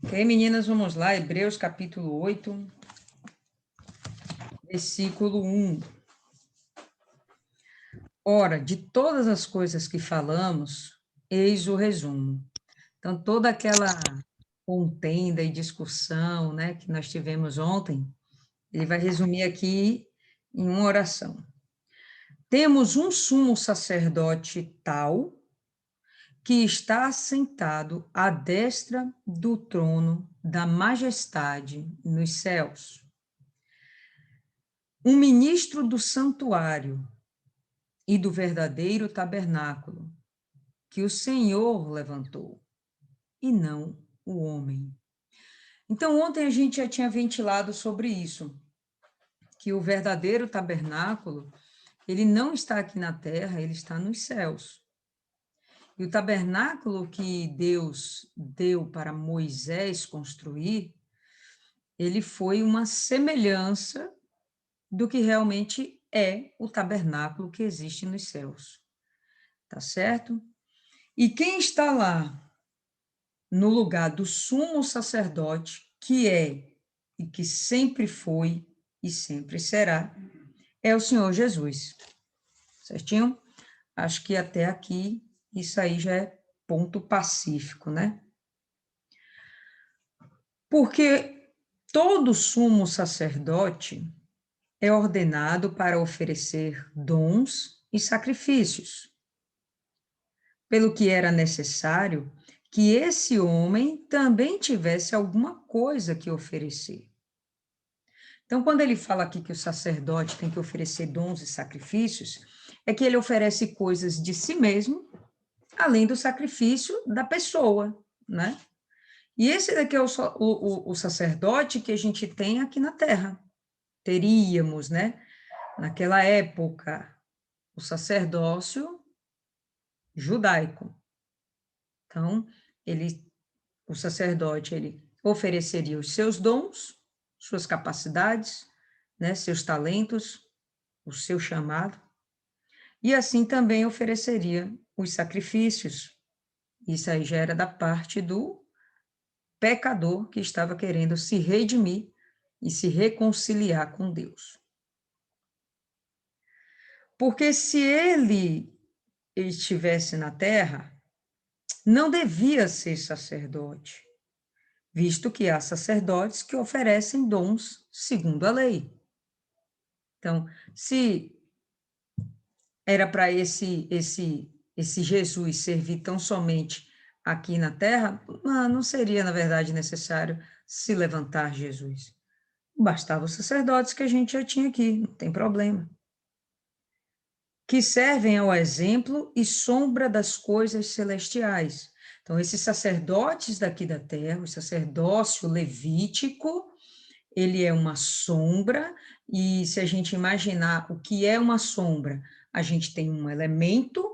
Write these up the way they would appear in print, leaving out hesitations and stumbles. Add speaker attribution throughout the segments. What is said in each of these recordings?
Speaker 1: Ok, meninas, vamos lá, Hebreus capítulo 8, versículo 1. Ora, de todas as coisas que falamos, eis o resumo. Então, toda aquela contenda e discussão, né, que nós tivemos ontem, ele vai resumir aqui em uma oração. Temos um sumo sacerdote tal que está assentado à destra do trono da majestade nos céus. Um ministro do santuário e do verdadeiro tabernáculo que o Senhor levantou, e não o homem. Então, ontem a gente já tinha ventilado sobre isso, que o verdadeiro tabernáculo, ele não está aqui na terra, ele está nos céus. E o tabernáculo que Deus deu para Moisés construir, ele foi uma semelhança do que realmente é o tabernáculo que existe nos céus. Tá certo? E quem está lá no lugar do sumo sacerdote, que é e que sempre foi e sempre será, é o Senhor Jesus. Certinho? Acho que até aqui isso aí já é ponto pacífico, né? Porque todo sumo sacerdote é ordenado para oferecer dons e sacrifícios, pelo que era necessário que esse homem também tivesse alguma coisa que oferecer. Então, quando ele fala aqui que o sacerdote tem que oferecer dons e sacrifícios, é que ele oferece coisas de si mesmo, além do sacrifício da pessoa, né? E esse daqui é o sacerdote que a gente tem aqui na Terra. Teríamos, né? Naquela época, o sacerdócio judaico. Então, o sacerdote, ele ofereceria os seus dons, suas capacidades, né, seus talentos, o seu chamado, e assim também ofereceria os sacrifícios. Isso aí já era da parte do pecador que estava querendo se redimir e se reconciliar com Deus. Porque se ele estivesse na terra, não devia ser sacerdote, visto que há sacerdotes que oferecem dons segundo a lei. Então, se era para esse Jesus servir tão somente aqui na terra, não seria, na verdade, necessário se levantar Jesus. Bastava os sacerdotes que a gente já tinha aqui, não tem problema. Que servem ao exemplo e sombra das coisas celestiais. Então, esses sacerdotes daqui da terra, o sacerdócio levítico, ele é uma sombra, e se a gente imaginar o que é uma sombra, a gente tem um elemento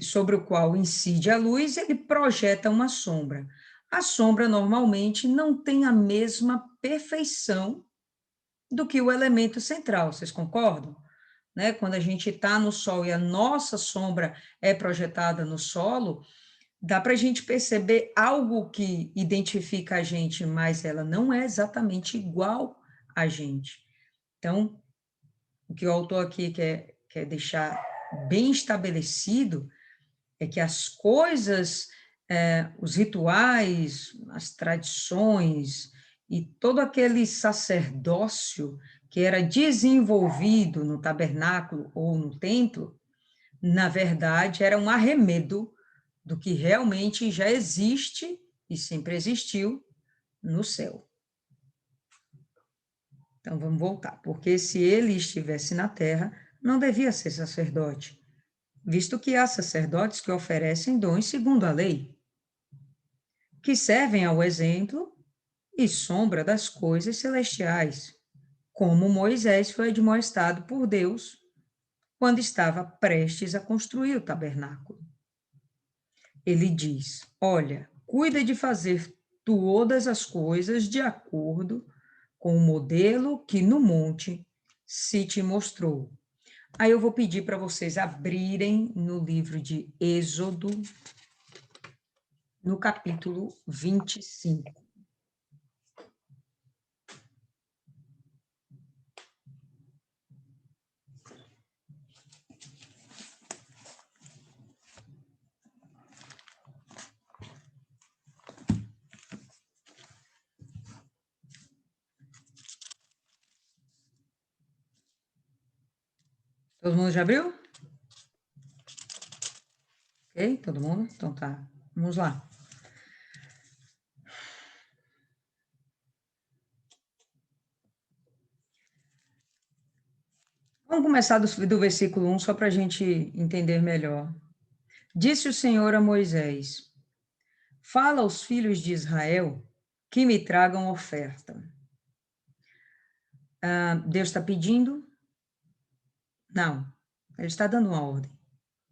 Speaker 1: sobre o qual incide a luz, ele projeta uma sombra. A sombra normalmente não tem a mesma perfeição do que o elemento central, vocês concordam? Né? Quando a gente está no sol e a nossa sombra é projetada no solo, dá para a gente perceber algo que identifica a gente, mas ela não é exatamente igual a gente. Então, o que o autor aqui quer deixar bem estabelecido é que as coisas, os rituais, as tradições e todo aquele sacerdócio que era desenvolvido no tabernáculo ou no templo, na verdade, era um arremedo do que realmente já existe e sempre existiu no céu. Então, vamos voltar. Porque se ele estivesse na terra, não devia ser sacerdote, visto que há sacerdotes que oferecem dons segundo a lei, que servem ao exemplo e sombra das coisas celestiais, como Moisés foi admoestado por Deus quando estava prestes a construir o tabernáculo. Ele diz: olha, cuida de fazer todas as coisas de acordo com o modelo que no monte se te mostrou. Aí eu vou pedir para vocês abrirem no livro de Êxodo, no capítulo 25. Todo mundo já abriu? Ok, todo mundo? Então tá, vamos lá. Vamos começar do versículo 1, só para a gente entender melhor. Disse o Senhor a Moisés: fala aos filhos de Israel que me tragam oferta. Deus está pedindo? Não, ele está dando uma ordem.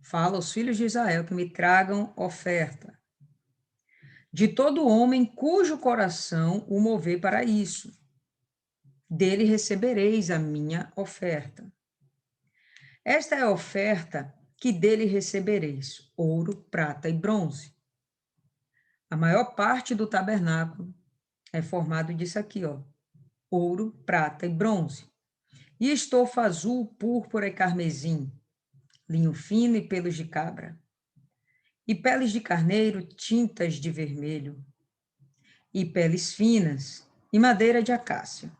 Speaker 1: Fala aos filhos de Israel que me tragam oferta. De todo homem cujo coração o mover para isso. Dele recebereis a minha oferta. Esta é a oferta que dele recebereis: ouro, prata e bronze. A maior parte do tabernáculo é formado disso aqui, ó: ouro, prata e bronze. E estofa azul, púrpura e carmesim, linho fino e pelos de cabra. E peles de carneiro, tintas de vermelho. E peles finas, e madeira de acácia.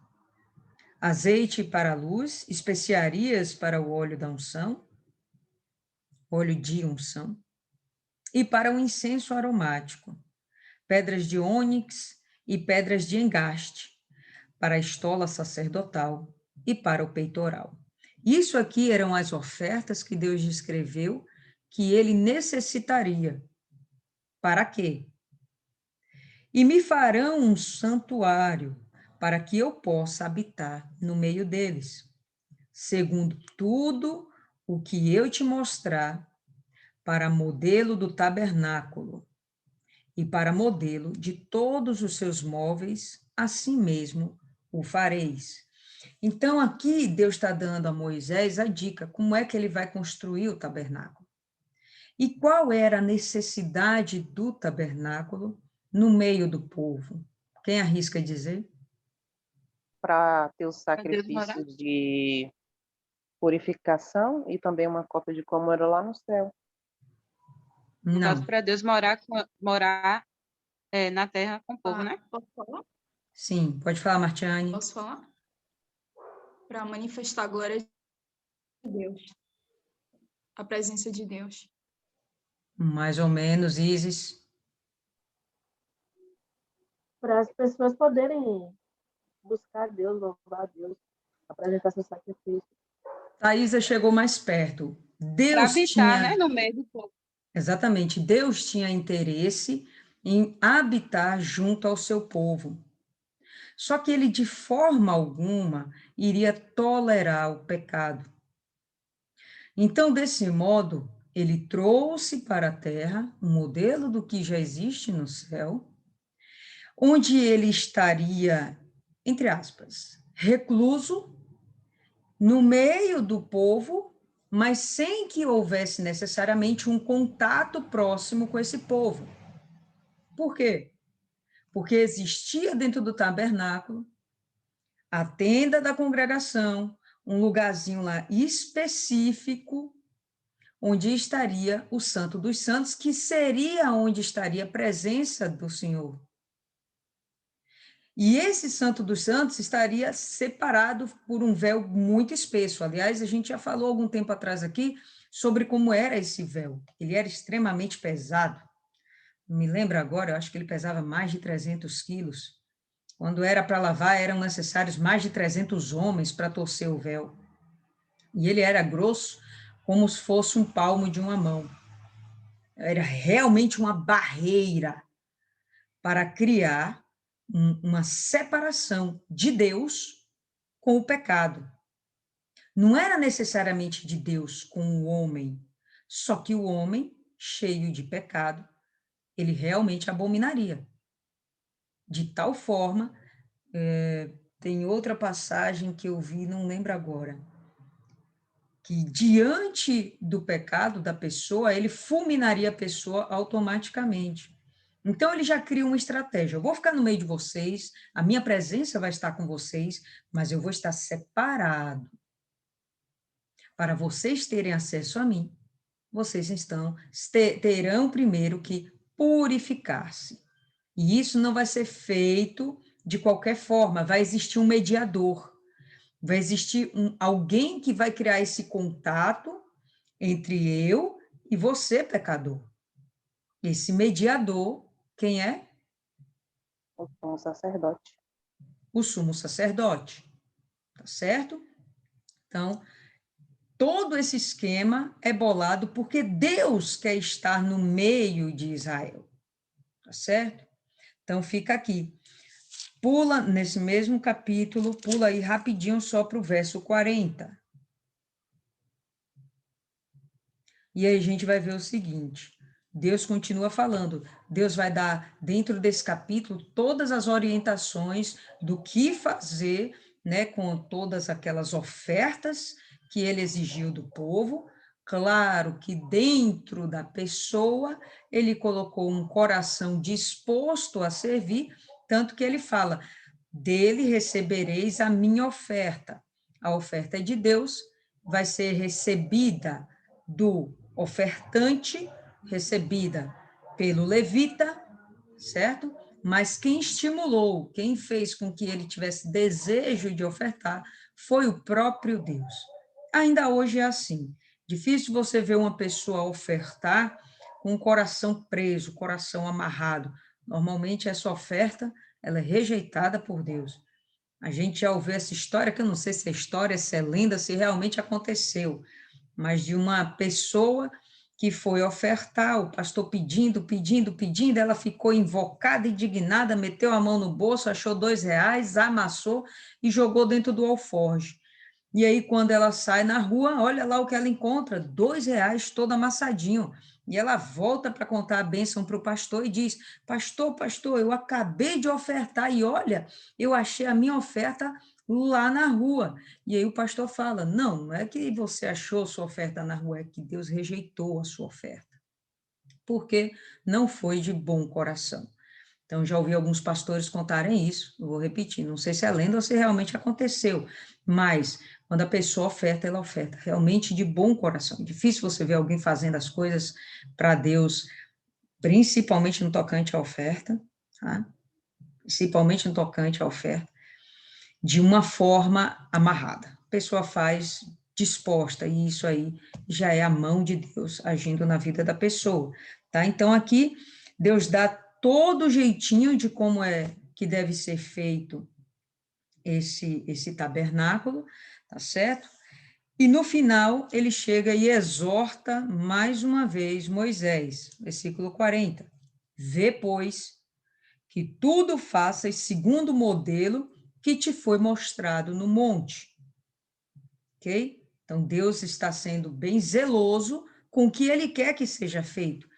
Speaker 1: Azeite para a luz, especiarias para o óleo da unção, óleo de unção, e para o incenso aromático, pedras de ônix e pedras de engaste, para a estola sacerdotal e para o peitoral. Isso aqui eram as ofertas que Deus descreveu que ele necessitaria. Para quê? E me farão um santuário para que eu possa habitar no meio deles, segundo tudo o que eu te mostrar, para modelo do tabernáculo e para modelo de todos os seus móveis, assim mesmo o fareis. Então, aqui Deus está dando a Moisés a dica, como é que ele vai construir o tabernáculo. E qual era a necessidade do tabernáculo no meio do povo? Quem arrisca dizer?
Speaker 2: Para ter o
Speaker 3: Para Deus morar?
Speaker 2: sacrifício de purificação e também uma cópia de como era lá no céu.
Speaker 3: No caso,
Speaker 1: Não.
Speaker 3: para Deus morar na terra com o povo, né?
Speaker 4: Posso falar?
Speaker 1: Sim, pode falar, Martiane.
Speaker 4: Posso falar? Para manifestar a glória de Deus, a presença de Deus.
Speaker 1: Mais ou menos, Isis.
Speaker 5: Para as pessoas poderem buscar Deus, louvar Deus, apresentar seu sacrifício.
Speaker 1: Thaisa chegou mais perto.
Speaker 3: Para
Speaker 1: Deus
Speaker 3: habitar, né,
Speaker 1: tinha,
Speaker 3: no meio do povo.
Speaker 1: exatamente, Deus tinha interesse em habitar junto ao seu povo. Só que ele, de forma alguma, iria tolerar o pecado. Então, desse modo, ele trouxe para a terra um modelo do que já existe no céu, onde ele estaria, entre aspas, recluso, no meio do povo, mas sem que houvesse necessariamente um contato próximo com esse povo. Por quê? Porque existia dentro do tabernáculo a tenda da congregação, um lugarzinho lá específico, onde estaria o Santo dos Santos, que seria onde estaria a presença do Senhor. E esse Santo dos Santos estaria separado por um véu muito espesso. Aliás, a gente já falou algum tempo atrás aqui sobre como era esse véu. Ele era extremamente pesado. Não me lembro agora, eu acho que ele pesava mais de 300 quilos. Quando era para lavar, eram necessários mais de 300 homens para torcer o véu. E ele era grosso, como se fosse um palmo de uma mão. Era realmente uma barreira para criar uma separação de Deus com o pecado. Não era necessariamente de Deus com o homem, só que o homem, cheio de pecado, ele realmente abominaria. De tal forma, tem outra passagem que eu vi, não lembro agora, que diante do pecado da pessoa, ele fulminaria a pessoa automaticamente. Então, ele já cria uma estratégia. Eu vou ficar no meio de vocês, a minha presença vai estar com vocês, mas eu vou estar separado. Para vocês terem acesso a mim, vocês terão primeiro que purificar-se. E isso não vai ser feito de qualquer forma, vai existir um mediador, vai existir alguém que vai criar esse contato entre eu e você, pecador. Esse mediador, quem é?
Speaker 2: O sumo sacerdote.
Speaker 1: O sumo sacerdote, tá certo? Então, todo esse esquema é bolado porque Deus quer estar no meio de Israel, tá certo? Então, fica aqui. Pula nesse mesmo capítulo, pula aí rapidinho só para o verso 40. E aí a gente vai ver o seguinte, Deus continua falando, Deus vai dar, dentro desse capítulo, todas as orientações do que fazer, né, com todas aquelas ofertas que ele exigiu do povo. Claro que dentro da pessoa, ele colocou um coração disposto a servir, tanto que ele fala, dele recebereis a minha oferta. A oferta é de Deus, vai ser recebida do ofertante, recebida pelo levita, certo? Mas quem estimulou, quem fez com que ele tivesse desejo de ofertar, foi o próprio Deus. Ainda hoje é assim. Difícil você ver uma pessoa ofertar com o coração preso, coração amarrado. Normalmente essa oferta, ela é rejeitada por Deus. A gente já ouviu essa história, que eu não sei se é história, se é lenda, se realmente aconteceu, mas de uma pessoa que foi ofertar, o pastor pedindo, ela ficou invocada, indignada, meteu a mão no bolso, achou R$2, amassou e jogou dentro do alforje. E aí, quando ela sai na rua, olha lá o que ela encontra, R$2 todo amassadinho. E ela volta para contar a bênção para o pastor e diz, pastor, eu acabei de ofertar e olha, eu achei a minha oferta lá na rua. E aí o pastor fala, não é que você achou sua oferta na rua, é que Deus rejeitou a sua oferta, porque não foi de bom coração. Então, já ouvi alguns pastores contarem isso, eu vou repetir, não sei se é lenda ou se realmente aconteceu, mas quando a pessoa oferta, ela oferta realmente de bom coração. Difícil você ver alguém fazendo as coisas para Deus, principalmente no tocante à oferta, tá? Principalmente no tocante à oferta, de uma forma amarrada. A pessoa faz disposta, e isso aí já é a mão de Deus agindo na vida da pessoa, tá? Então, aqui, Deus dá todo o jeitinho de como é que deve ser feito esse tabernáculo, tá certo? E no final, ele chega e exorta mais uma vez Moisés, versículo 40. Vê, pois, que tudo faças segundo o modelo que te foi mostrado no monte. Ok? Então, Deus está sendo bem zeloso com o que ele quer que seja feito.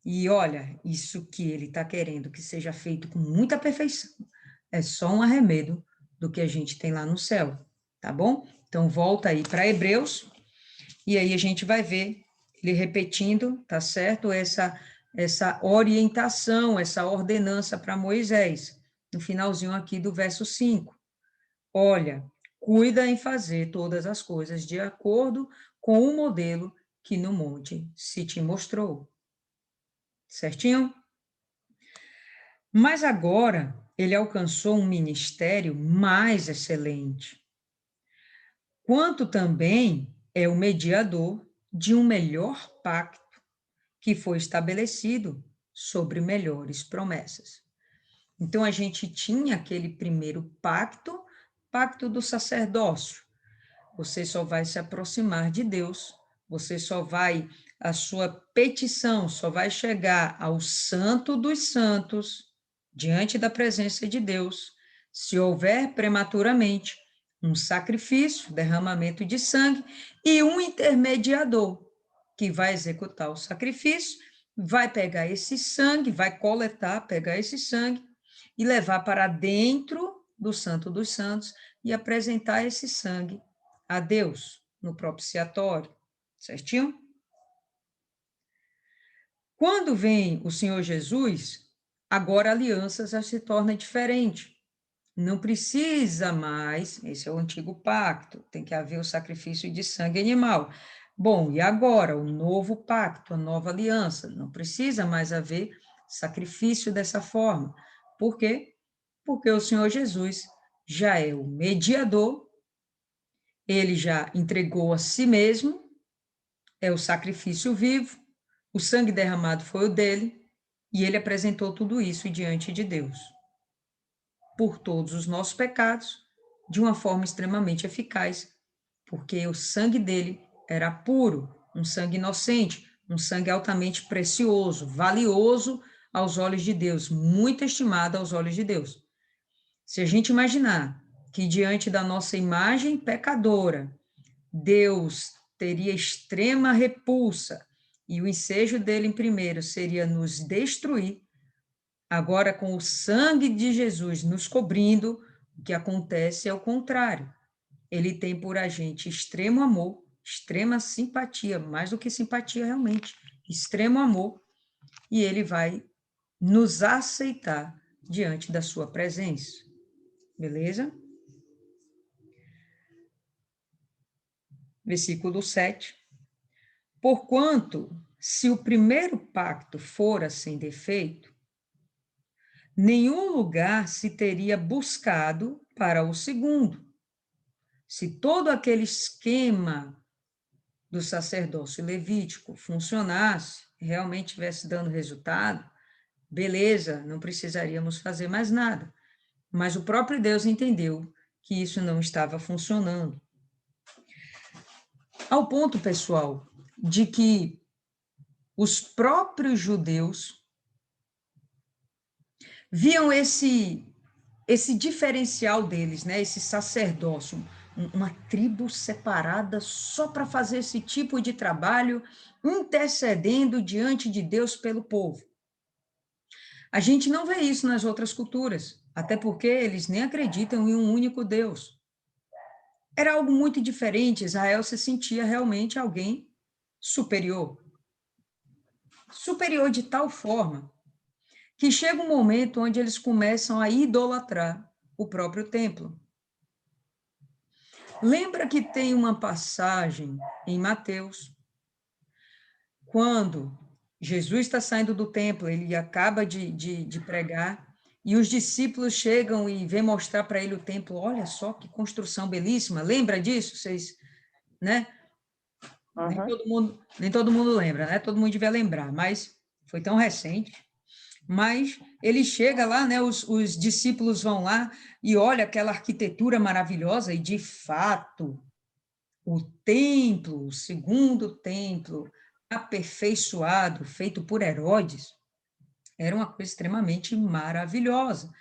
Speaker 1: E olha, isso que ele está querendo que seja feito com muita perfeição é só um arremedo do que a gente tem lá no céu, tá bom? Então, volta aí para Hebreus, e aí a gente vai ver ele repetindo, tá certo? Essa orientação, essa ordenança para Moisés, no finalzinho aqui do verso 5. Olha, cuida em fazer todas as coisas de acordo com o modelo que no monte se te mostrou. Certinho? Mas agora ele alcançou um ministério mais excelente, quanto também é o mediador de um melhor pacto que foi estabelecido sobre melhores promessas. Então, a gente tinha aquele primeiro pacto, pacto do sacerdócio. Você só vai se aproximar de Deus, a sua petição só vai chegar ao Santo dos Santos, diante da presença de Deus, se houver prematuramente um sacrifício, derramamento de sangue e um intermediador que vai executar o sacrifício, vai pegar esse sangue, vai coletar, pegar esse sangue e levar para dentro do Santo dos Santos e apresentar esse sangue a Deus no propiciatório, certinho? Quando vem o Senhor Jesus, agora a aliança já se torna diferente. Não precisa mais, esse é o antigo pacto, tem que haver o sacrifício de sangue animal. Bom, e agora, o novo pacto, a nova aliança, não precisa mais haver sacrifício dessa forma. Por quê? Porque o Senhor Jesus já é o mediador, ele já entregou a si mesmo, é o sacrifício vivo, o sangue derramado foi o dele, e ele apresentou tudo isso diante de Deus, por todos os nossos pecados, de uma forma extremamente eficaz, porque o sangue dele era puro, um sangue inocente, um sangue altamente precioso, valioso aos olhos de Deus, muito estimado aos olhos de Deus. Se a gente imaginar que diante da nossa imagem pecadora, Deus teria extrema repulsa e o ensejo dele em primeiro seria nos destruir, agora com o sangue de Jesus nos cobrindo, o que acontece é o contrário. Ele tem por a gente extremo amor, extrema simpatia, mais do que simpatia realmente, extremo amor, e ele vai nos aceitar diante da sua presença. Beleza? Versículo 7. Porquanto, se o primeiro pacto fora sem defeito, nenhum lugar se teria buscado para o segundo. Se todo aquele esquema do sacerdócio levítico funcionasse, realmente estivesse dando resultado, beleza, não precisaríamos fazer mais nada. Mas o próprio Deus entendeu que isso não estava funcionando. Ao ponto, pessoal, de que os próprios judeus viam esse diferencial deles, né? Esse sacerdócio, uma tribo separada só para fazer esse tipo de trabalho, intercedendo diante de Deus pelo povo. A gente não vê isso nas outras culturas, até porque eles nem acreditam em um único Deus. Era algo muito diferente, Israel se sentia realmente alguém superior. Superior de tal forma que chega um momento onde eles começam a idolatrar o próprio templo. Lembra que tem uma passagem em Mateus, quando Jesus está saindo do templo, ele acaba de pregar, e os discípulos chegam e vêm mostrar para ele o templo. Olha só que construção belíssima. Lembra disso? Vocês, né?
Speaker 2: Uhum.
Speaker 1: Nem todo mundo lembra, né? Todo mundo devia lembrar, mas foi tão recente. Mas ele chega lá, né? Os discípulos vão lá e olha aquela arquitetura maravilhosa, e de fato, o templo, o segundo templo, aperfeiçoado, feito por Herodes, era uma coisa extremamente maravilhosa.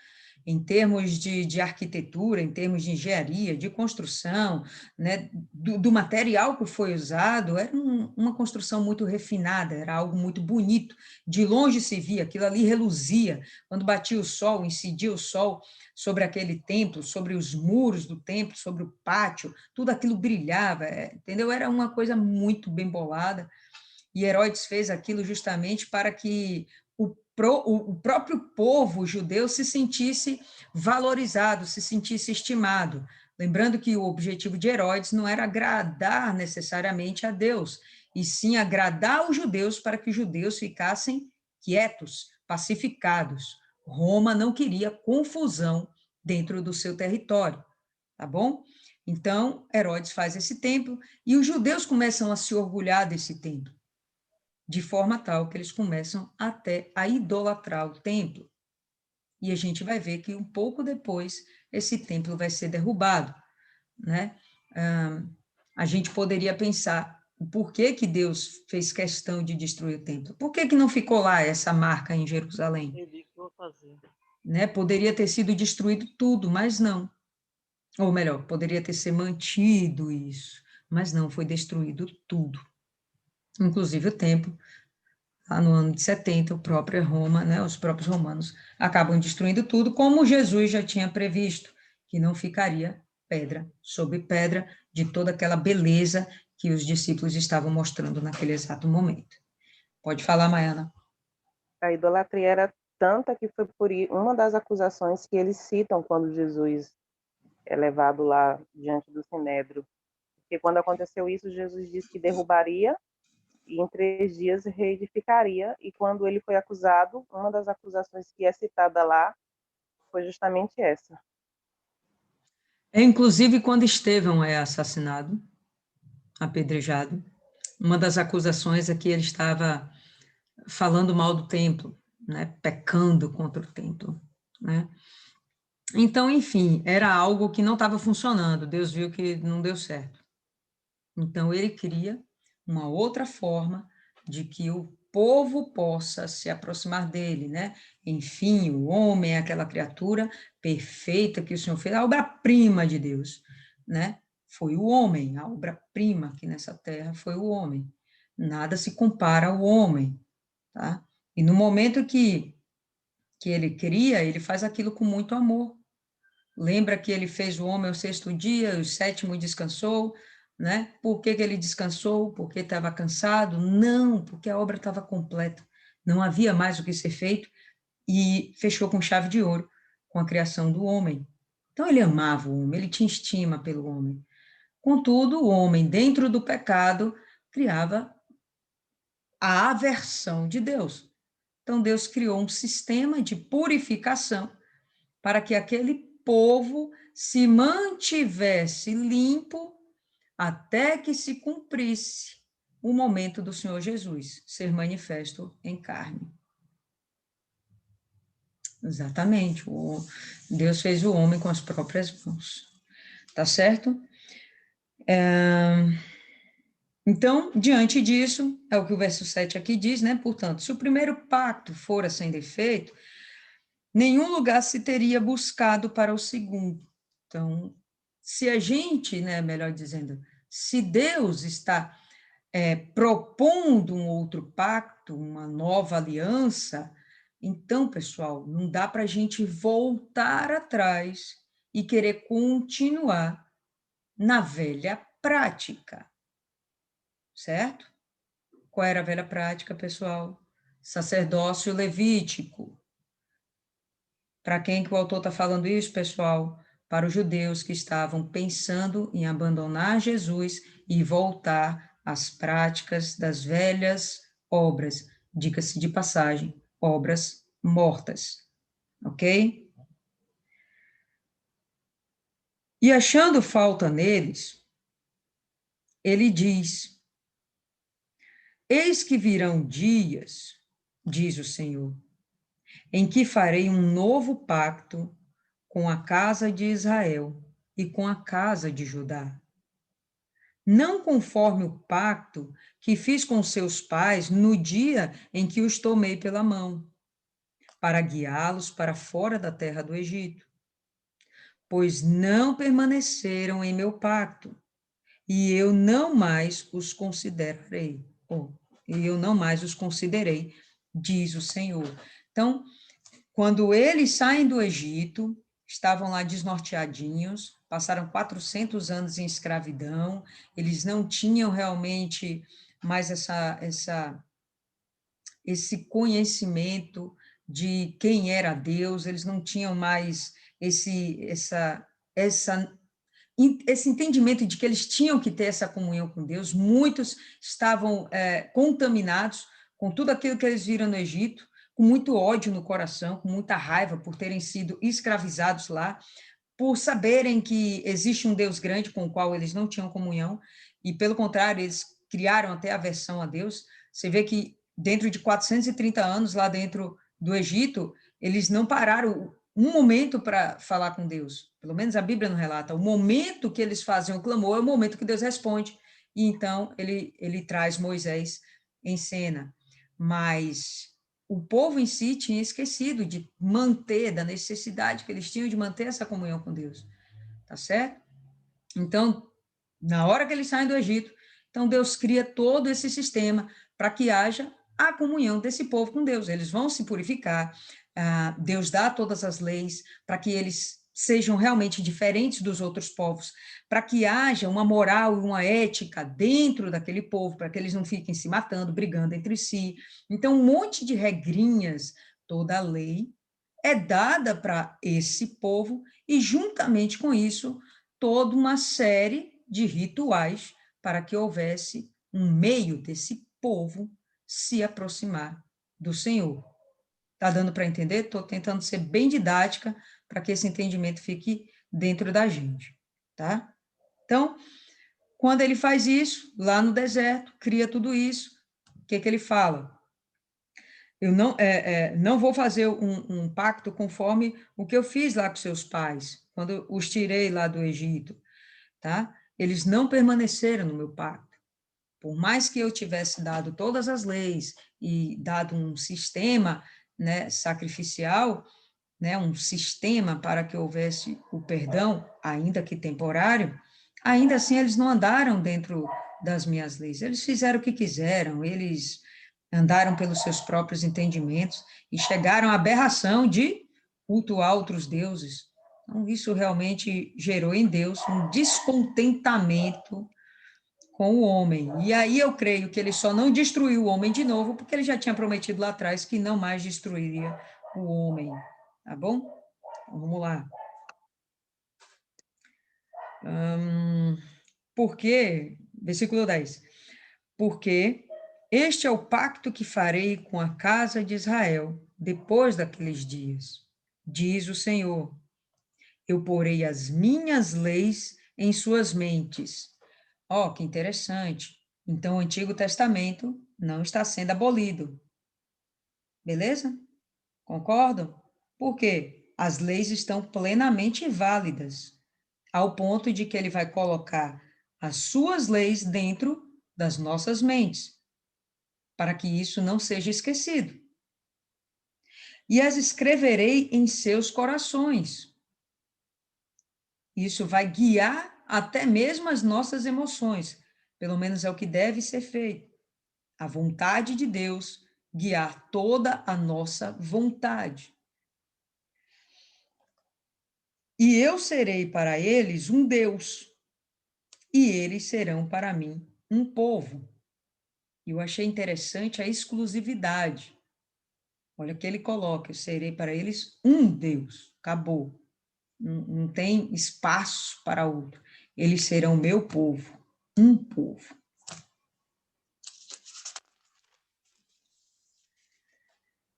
Speaker 1: Em termos de arquitetura, em termos de engenharia, de construção, né, do material que foi usado, era uma construção muito refinada, era algo muito bonito. De longe se via, aquilo ali reluzia, quando batia o sol, incidia o sol sobre aquele templo, sobre os muros do templo, sobre o pátio, tudo aquilo brilhava, entendeu? Era uma coisa muito bem bolada, e Herodes fez aquilo justamente para que o próprio povo judeu se sentisse valorizado, se sentisse estimado. Lembrando que o objetivo de Herodes não era agradar necessariamente a Deus, e sim agradar os judeus para que os judeus ficassem quietos, pacificados. Roma não queria confusão dentro do seu território, tá bom? Então, Herodes faz esse templo e os judeus começam a se orgulhar desse templo, de forma tal que eles começam até a idolatrar o templo. E a gente vai ver que um pouco depois esse templo vai ser derrubado, né? A gente poderia pensar o porquê que Deus fez questão de destruir o templo. Por que não ficou lá essa marca em Jerusalém?
Speaker 5: Entendi o que eu vou fazer.
Speaker 1: Né? Poderia ter sido destruído tudo, mas não. Ou melhor, poderia ter se mantido isso, mas não, foi destruído tudo. Inclusive o templo. Lá no ano de 70, o próprio Roma, né, os próprios romanos acabam destruindo tudo, como Jesus já tinha previsto, que não ficaria pedra sobre pedra de toda aquela beleza que os discípulos estavam mostrando naquele exato momento. Pode falar, Maiana.
Speaker 2: A idolatria era Tanta que foi por uma das acusações que eles citam quando Jesus é levado lá diante do Sinédrio. Porque quando aconteceu isso, Jesus disse que derrubaria e em 3 dias reedificaria. E quando ele foi acusado, uma das acusações que é citada lá foi justamente essa.
Speaker 1: Inclusive, quando Estevão é assassinado, apedrejado, uma das acusações é que ele estava falando mal do templo, né, pecando contra o templo, né? Então, enfim, era algo que não estava funcionando, Deus viu que não deu certo. Então, ele cria uma outra forma de que o povo possa se aproximar dele, né? Enfim, o homem é aquela criatura perfeita que o Senhor fez, a obra-prima de Deus, né? Foi o homem, a obra-prima aqui nessa terra foi o homem. Nada se compara ao homem, tá? E no momento que ele cria, ele faz aquilo com muito amor. Lembra que ele fez o homem ao 6º dia, o 7º descansou, né? Por que ele descansou? Porque estava cansado? Não, porque a obra estava completa. Não havia mais o que ser feito e fechou com chave de ouro com a criação do homem. Então ele amava o homem, ele tinha estima pelo homem. Contudo, o homem, dentro do pecado, criava a aversão de Deus. Então Deus criou um sistema de purificação para que aquele povo se mantivesse limpo até que se cumprisse o momento do Senhor Jesus ser manifesto em carne. Exatamente, Deus fez o homem com as próprias mãos, tá certo? Então, diante disso, é o que o verso 7 aqui diz, né? Portanto, se o primeiro pacto fora sem defeito, nenhum lugar se teria buscado para o segundo. Então, se a gente, né, melhor dizendo, se Deus está propondo um outro pacto, uma nova aliança, então, pessoal, não dá para a gente voltar atrás e querer continuar na velha prática, certo? Qual era a velha prática, pessoal? Sacerdócio levítico. Para quem que o autor está falando isso, pessoal? Para os judeus que estavam pensando em abandonar Jesus e voltar às práticas das velhas obras, diga-se de passagem, obras mortas, ok? E achando falta neles, ele diz: eis que virão dias, diz o Senhor, em que farei um novo pacto com a casa de Israel e com a casa de Judá. Não conforme o pacto que fiz com seus pais no dia em que os tomei pela mão, para guiá-los para fora da terra do Egito. Pois não permaneceram em meu pacto, e eu não mais os considerarei. E eu não mais os considerei, diz o Senhor. Então, quando eles saem do Egito, estavam lá desnorteadinhos, passaram 400 anos em escravidão, eles não tinham realmente mais esse conhecimento de quem era Deus, eles não tinham mais esse entendimento de que eles tinham que ter essa comunhão com Deus. Muitos estavam contaminados com tudo aquilo que eles viram no Egito, com muito ódio no coração, com muita raiva por terem sido escravizados lá, por saberem que existe um Deus grande com o qual eles não tinham comunhão, e pelo contrário, eles criaram até aversão a Deus. Você vê que dentro de 430 anos lá dentro do Egito, eles não pararam um momento para falar com Deus. Pelo menos a Bíblia não relata. O momento que eles fazem o clamor é o momento que Deus responde. E então ele traz Moisés em cena. Mas o povo em si tinha esquecido de manter, da necessidade que eles tinham de manter essa comunhão com Deus. Tá certo? Então, na hora que eles saem do Egito, então Deus cria todo esse sistema para que haja a comunhão desse povo com Deus. Eles vão se purificar, Deus dá todas as leis para que eles sejam realmente diferentes dos outros povos, para que haja uma moral e uma ética dentro daquele povo, para que eles não fiquem se matando, brigando entre si. Então, um monte de regrinhas toda a lei é dada para esse povo e, juntamente com isso, toda uma série de rituais para que houvesse um meio desse povo se aproximar do Senhor. Está dando para entender? Estou tentando ser bem didática para que esse entendimento fique dentro da gente, tá? Então, quando ele faz isso, lá no deserto, cria tudo isso, o que ele fala? Eu não vou fazer um pacto conforme o que eu fiz lá com seus pais, quando eu os tirei lá do Egito, tá? Eles não permaneceram no meu pacto. Por mais que eu tivesse dado todas as leis e dado um sistema, né, sacrificial, né, um sistema para que houvesse o perdão, ainda que temporário, ainda assim eles não andaram dentro das minhas leis. Eles fizeram o que quiseram, eles andaram pelos seus próprios entendimentos e chegaram à aberração de cultuar outros deuses. Então, isso realmente gerou em Deus um descontentamento com o homem. E aí eu creio que ele só não destruiu o homem de novo, porque ele já tinha prometido lá atrás que não mais destruiria o homem. Tá bom? Então, vamos lá. Porque, versículo 10. Porque este é o pacto que farei com a casa de Israel depois daqueles dias, diz o Senhor. Eu porei as minhas leis em suas mentes. Ó, que interessante. Então, o Antigo Testamento não está sendo abolido. Beleza? Concordam? Por quê? As leis estão plenamente válidas, ao ponto de que ele vai colocar as suas leis dentro das nossas mentes, para que isso não seja esquecido. E as escreverei em seus corações. Isso vai guiar até mesmo as nossas emoções, pelo menos é o que deve ser feito. A vontade de Deus guiar toda a nossa vontade. E eu serei para eles um Deus, e eles serão para mim um povo. E eu achei interessante a exclusividade. Olha que ele coloca, eu serei para eles um Deus. Acabou. Não tem espaço para outro. Eles serão meu povo, um povo.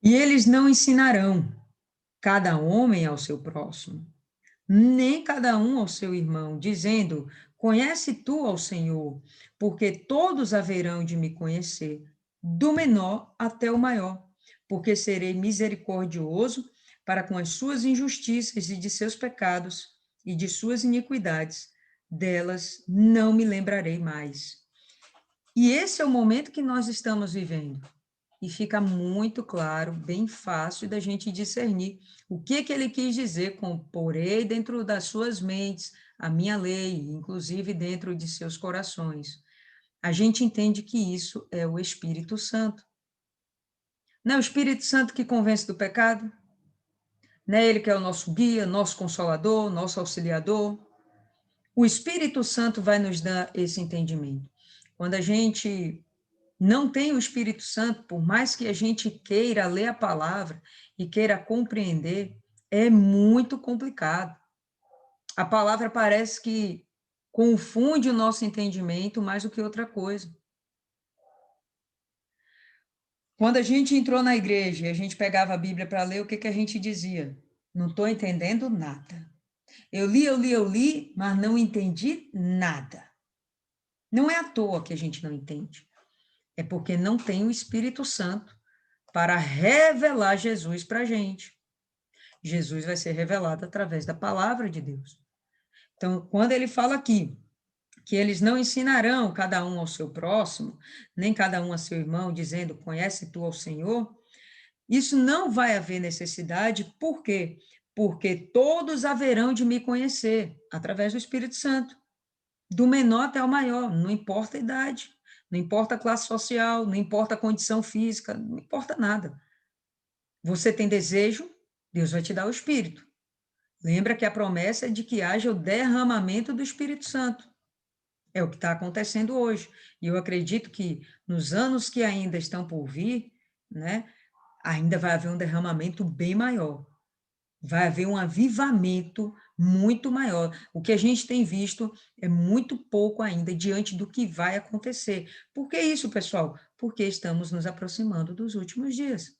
Speaker 1: E eles não ensinarão cada homem ao seu próximo, nem cada um ao seu irmão, dizendo: conhece tu ao Senhor, porque todos haverão de me conhecer, do menor até o maior, porque serei misericordioso para com as suas injustiças e de seus pecados e de suas iniquidades, delas não me lembrarei mais. E esse é o momento que nós estamos vivendo. E fica muito claro, bem fácil da gente discernir o que ele quis dizer com porei dentro das suas mentes a minha lei, inclusive dentro de seus corações. A gente entende que isso é o Espírito Santo. Não é o Espírito Santo que convence do pecado? Não é ele que é o nosso guia, nosso consolador, nosso auxiliador? O Espírito Santo vai nos dar esse entendimento. Quando a gente não tem o Espírito Santo, por mais que a gente queira ler a palavra e queira compreender, é muito complicado. A palavra parece que confunde o nosso entendimento mais do que outra coisa. Quando a gente entrou na igreja e a gente pegava a Bíblia para ler, o que a gente dizia? Não estou entendendo nada. Eu li, mas não entendi nada. Não é à toa que a gente não entende. É porque não tem o Espírito Santo para revelar Jesus para a gente. Jesus vai ser revelado através da palavra de Deus. Então, quando ele fala aqui que eles não ensinarão cada um ao seu próximo, nem cada um a seu irmão, dizendo, conhece tu ao Senhor, isso não vai haver necessidade, por quê? Porque todos haverão de me conhecer, através do Espírito Santo, do menor até o maior, não importa a idade, não importa a classe social, não importa a condição física, não importa nada. Você tem desejo, Deus vai te dar o Espírito. Lembra que a promessa é de que haja o derramamento do Espírito Santo. É o que está acontecendo hoje. E eu acredito que nos anos que ainda estão por vir, né, ainda vai haver um derramamento bem maior. Vai haver um avivamento muito maior. O que a gente tem visto é muito pouco ainda diante do que vai acontecer. Por que isso, pessoal? Porque estamos nos aproximando dos últimos dias.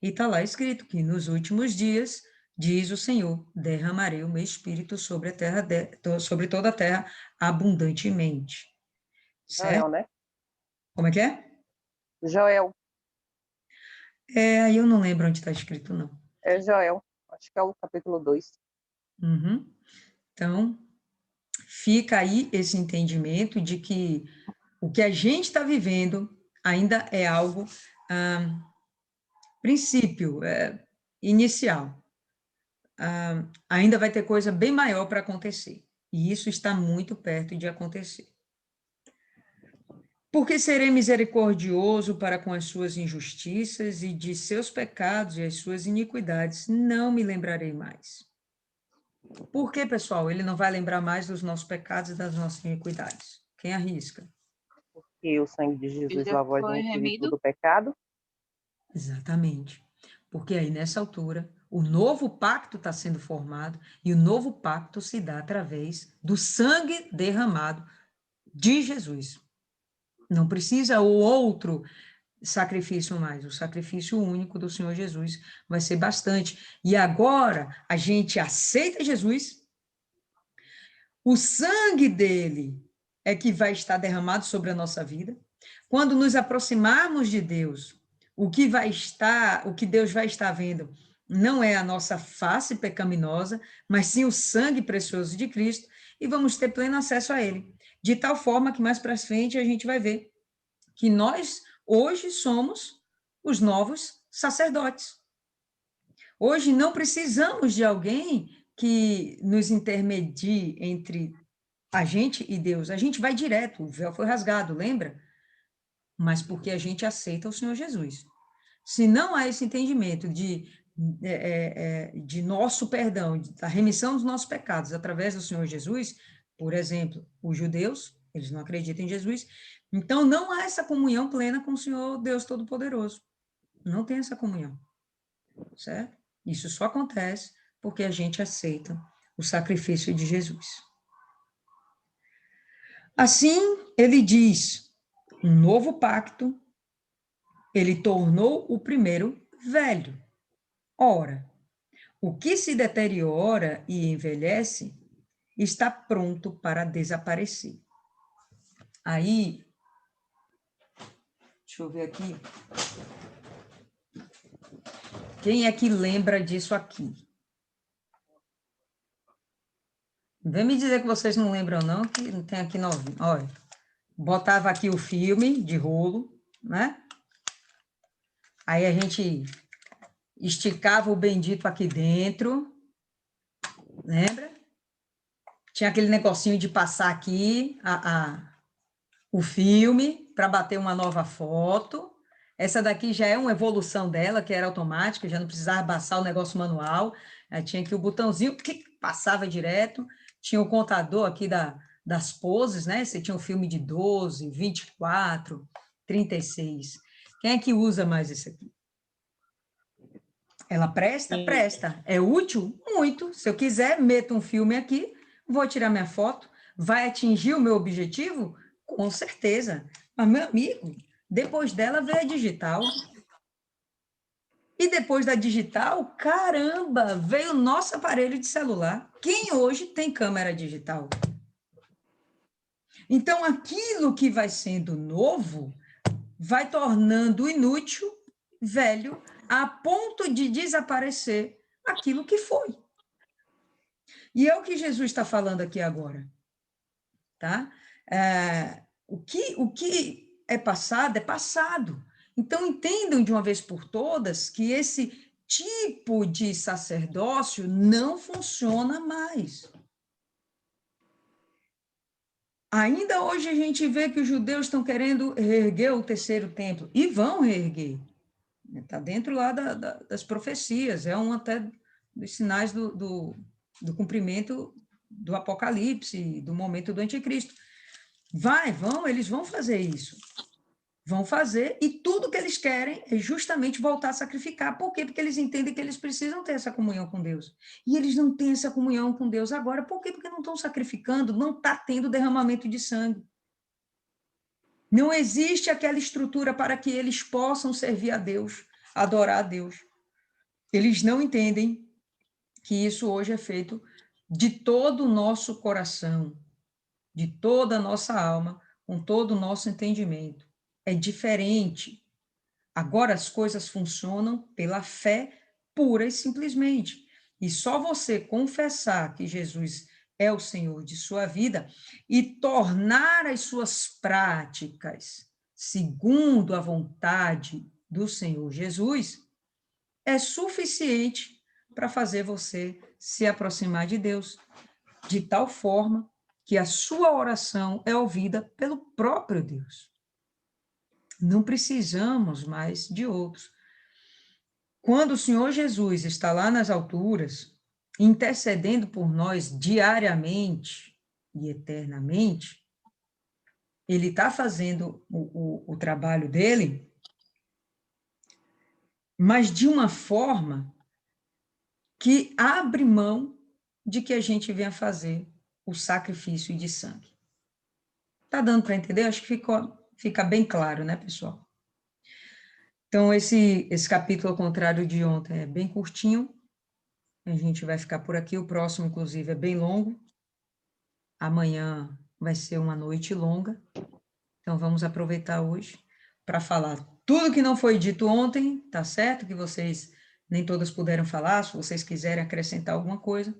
Speaker 1: E está lá escrito que nos últimos dias, diz o Senhor, derramarei o meu espírito sobre a terra, sobre toda a terra abundantemente. Certo?
Speaker 2: Joel, né?
Speaker 1: Como é que é?
Speaker 2: Joel.
Speaker 1: Aí eu não lembro onde está escrito, não.
Speaker 2: É Joel. Acho que é o capítulo 2.
Speaker 1: Uhum. Então, fica aí esse entendimento de que o que a gente está vivendo ainda é algo, princípio, inicial. Ainda vai ter coisa bem maior para acontecer. E isso está muito perto de acontecer. Porque serei misericordioso para com as suas injustiças e de seus pecados e as suas iniquidades não me lembrarei mais. Por que, pessoal, ele não vai lembrar mais dos nossos pecados e das nossas iniquidades? Quem arrisca?
Speaker 2: Porque o sangue de Jesus
Speaker 3: Já
Speaker 2: lavou a
Speaker 3: foi
Speaker 2: gente de
Speaker 3: remido.
Speaker 2: todo pecado.
Speaker 1: Exatamente. Porque aí, nessa altura, o novo pacto está sendo formado e o novo pacto se dá através do sangue derramado de Jesus. Não precisa o outro sacrifício mais, o sacrifício único do Senhor Jesus vai ser bastante. E agora a gente aceita Jesus, o sangue dele é que vai estar derramado sobre a nossa vida. Quando nos aproximarmos de Deus, o que Deus vai estar vendo não é a nossa face pecaminosa, mas sim o sangue precioso de Cristo, e vamos ter pleno acesso a ele. De tal forma que mais para frente a gente vai ver que nós hoje somos os novos sacerdotes. Hoje não precisamos de alguém que nos intermedie entre a gente e Deus. A gente vai direto, o véu foi rasgado, lembra? Mas porque a gente aceita o Senhor Jesus. Se não há esse entendimento de nosso perdão, da remissão dos nossos pecados através do Senhor Jesus, por exemplo, os judeus, eles não acreditam em Jesus, então não há essa comunhão plena com o Senhor Deus Todo-Poderoso. Não tem essa comunhão, certo? Isso só acontece porque a gente aceita o sacrifício de Jesus. Assim, ele diz, um novo pacto, ele tornou o primeiro velho. Ora, o que se deteriora e envelhece está pronto para desaparecer. Aí, deixa eu ver aqui. Quem é que lembra disso aqui? Vem me dizer que vocês não lembram, não, que não tem aqui novinho. Olha, botava aqui o filme de rolo, né? Aí a gente esticava o bendito aqui dentro, lembra? Tinha aquele negocinho de passar aqui o filme para bater uma nova foto. Essa daqui já é uma evolução dela, que era automática, já não precisava passar o negócio manual. Aí tinha aqui o botãozinho que passava direto. Tinha o contador aqui das poses, né? Você tinha um filme de 12, 24, 36. Quem é que usa mais esse aqui? Ela presta? Presta. É útil? Muito. Se eu quiser, meto um filme aqui, vou tirar minha foto. Vai atingir o meu objetivo? Com certeza. Mas, meu amigo, depois dela veio a digital. E depois da digital, caramba, veio o nosso aparelho de celular. Quem hoje tem câmera digital? Então, aquilo que vai sendo novo vai tornando inútil, velho, a ponto de desaparecer aquilo que foi. E é o que Jesus está falando aqui agora. Tá? O que é passado. Então, entendam de uma vez por todas que esse tipo de sacerdócio não funciona mais. Ainda hoje a gente vê que os judeus estão querendo reerguer o terceiro templo, e vão reerguer. Está dentro lá das profecias, é um até dos sinais do cumprimento do Apocalipse, do momento do Anticristo. Eles vão fazer isso. vão fazer, e tudo que eles querem é justamente voltar a sacrificar. Por quê? Porque eles entendem que eles precisam ter essa comunhão com Deus. E eles não têm essa comunhão com Deus agora. Por quê? Porque não estão sacrificando, não está tendo derramamento de sangue. Não existe aquela estrutura para que eles possam servir a Deus, adorar a Deus. Eles não entendem que isso hoje é feito de todo o nosso coração, de toda a nossa alma, com todo o nosso entendimento. É diferente. Agora as coisas funcionam pela fé pura e simplesmente. E só você confessar que Jesus é o Senhor de sua vida e tornar as suas práticas segundo a vontade do Senhor Jesus é suficiente para fazer você se aproximar de Deus de tal forma que a sua oração é ouvida pelo próprio Deus. Não precisamos mais de outros. Quando o Senhor Jesus está lá nas alturas, intercedendo por nós diariamente e eternamente, ele está fazendo o trabalho dele, mas de uma forma que abre mão de que a gente venha fazer o sacrifício de sangue. Está dando para entender? Acho que fica bem claro, né, pessoal? Então, esse capítulo, ao contrário de ontem, é bem curtinho. A gente vai ficar por aqui. O próximo, inclusive, é bem longo. Amanhã vai ser uma noite longa. Então, vamos aproveitar hoje para falar tudo que não foi dito ontem, tá certo? Que vocês nem todas puderam falar, se vocês quiserem acrescentar alguma coisa.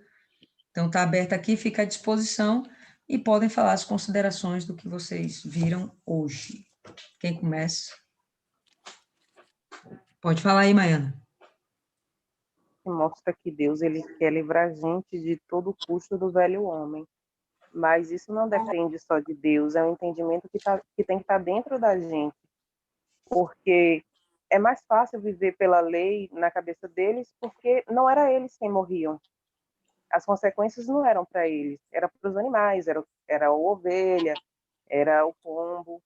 Speaker 1: Então, está aberto aqui, fica à disposição e podem falar as considerações do que vocês viram hoje. Quem começa? Pode falar aí, Maiana.
Speaker 2: Mostra que Deus ele quer livrar a gente de todo o custo do velho homem. Mas isso não depende só de Deus, é um entendimento que tem que estar dentro da gente. Porque é mais fácil viver pela lei na cabeça deles, porque não era eles quem morriam. As consequências não eram para eles, era para os animais, era a ovelha, era o pombo.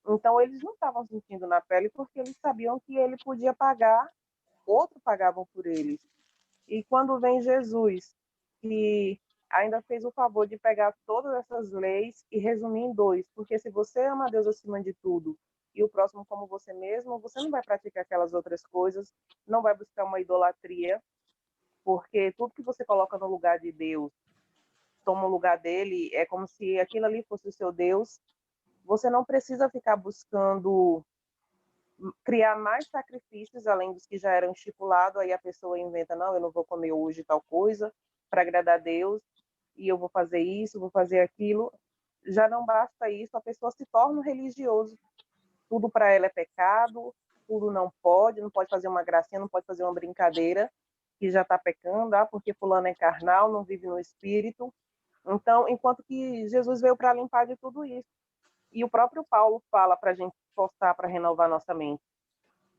Speaker 2: Então eles não estavam sentindo na pele porque eles sabiam que ele podia pagar, outros pagavam por eles. E quando vem Jesus, que ainda fez o favor de pegar todas essas leis e resumir em dois, porque se você ama Deus acima de tudo e o próximo como você mesmo, você não vai praticar aquelas outras coisas, não vai buscar uma idolatria, porque tudo que você coloca no lugar de Deus, toma o lugar dele, é como se aquilo ali fosse o seu Deus. Você não precisa ficar buscando criar mais sacrifícios além dos que já eram estipulados, aí a pessoa inventa, não, eu não vou comer hoje tal coisa para agradar a Deus, e eu vou fazer isso, vou fazer aquilo. Já não basta isso, a pessoa se torna um religioso. Tudo para ela é pecado, tudo não pode fazer uma gracinha, não pode fazer uma brincadeira, que já está pecando, porque fulano é carnal, não vive no espírito. Então, enquanto que Jesus veio para limpar de tudo isso. E o próprio Paulo fala para a gente esforçar para renovar nossa mente,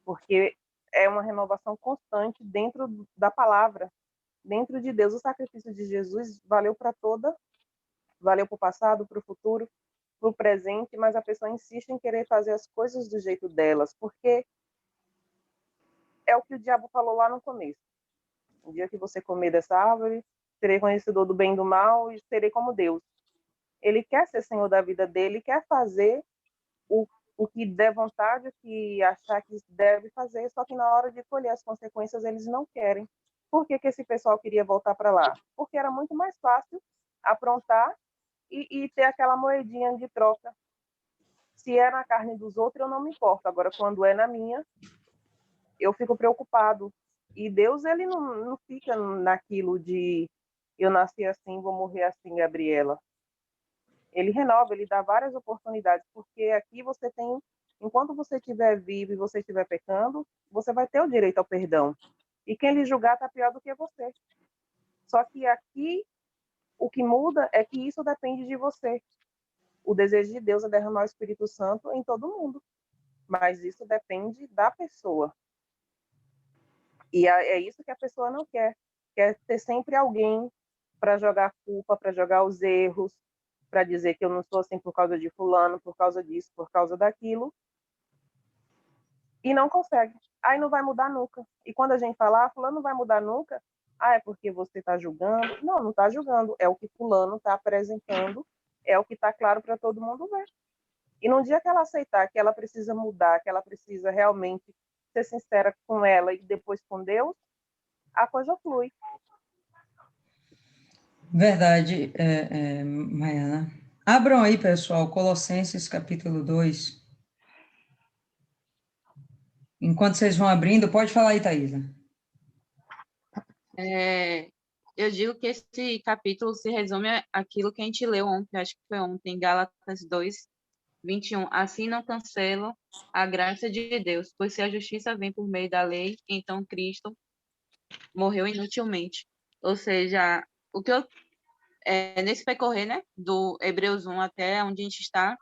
Speaker 2: porque é uma renovação constante dentro da palavra, dentro de Deus. O sacrifício de Jesus valeu para valeu para o passado, para o futuro, para o presente, mas a pessoa insiste em querer fazer as coisas do jeito delas, porque é o que o diabo falou lá no começo. Um dia que você comer dessa árvore, serei conhecedor do bem e do mal e serei como Deus. Ele quer ser senhor da vida dele, quer fazer o que der vontade, o que achar que deve fazer, só que na hora de colher as consequências eles não querem. Por que esse pessoal queria voltar para lá? Porque era muito mais fácil aprontar e ter aquela moedinha de troca. Se é na carne dos outros, eu não me importo. Agora, quando é na minha, eu fico preocupado. E Deus, ele não fica naquilo de eu nasci assim, vou morrer assim, Gabriela. Ele renova, ele dá várias oportunidades, porque aqui você tem, enquanto você estiver vivo e você estiver pecando, você vai ter o direito ao perdão. E quem lhe julgar está pior do que você. Só que aqui, o que muda é que isso depende de você. O desejo de Deus é derramar o Espírito Santo em todo mundo. Mas isso depende da pessoa. E é isso que a pessoa não quer. Quer ter sempre alguém para jogar a culpa, para jogar os erros, para dizer que eu não sou assim por causa de fulano, por causa disso, por causa daquilo. e não consegue. Aí não vai mudar nunca. E quando a gente fala, fulano não vai mudar nunca, é porque você está julgando. Não, não está julgando. É o que fulano está apresentando, é o que está claro para todo mundo ver. E no dia que ela aceitar que ela precisa mudar, que ela precisa realmente ser sincera com ela e depois com Deus, a coisa flui.
Speaker 1: Verdade, Maiana. Abram aí, pessoal, Colossenses capítulo 2. Enquanto vocês vão abrindo, pode falar aí, Thaisa.
Speaker 3: Eu digo que esse capítulo se resume àquilo que a gente leu ontem, acho que foi ontem, Gálatas 2, 21. Assim não cancelo a graça de Deus, pois se a justiça vem por meio da lei, então Cristo morreu inutilmente. Ou seja, o que eu nesse percorrer, né, do Hebreus 1 até onde a gente está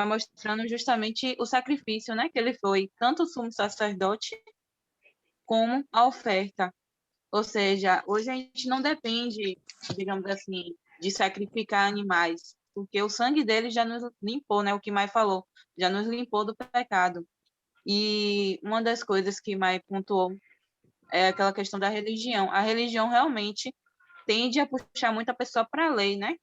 Speaker 3: mostrando justamente o sacrifício, né, que ele foi tanto o sumo sacerdote como a oferta. Ou seja, hoje a gente não depende, digamos assim, de sacrificar animais, porque o sangue dele já nos limpou, né, o que Mai falou, já nos limpou do pecado. E uma das coisas que Mai pontuou é aquela questão da religião. A religião realmente tende a puxar muita pessoa para a lei, né?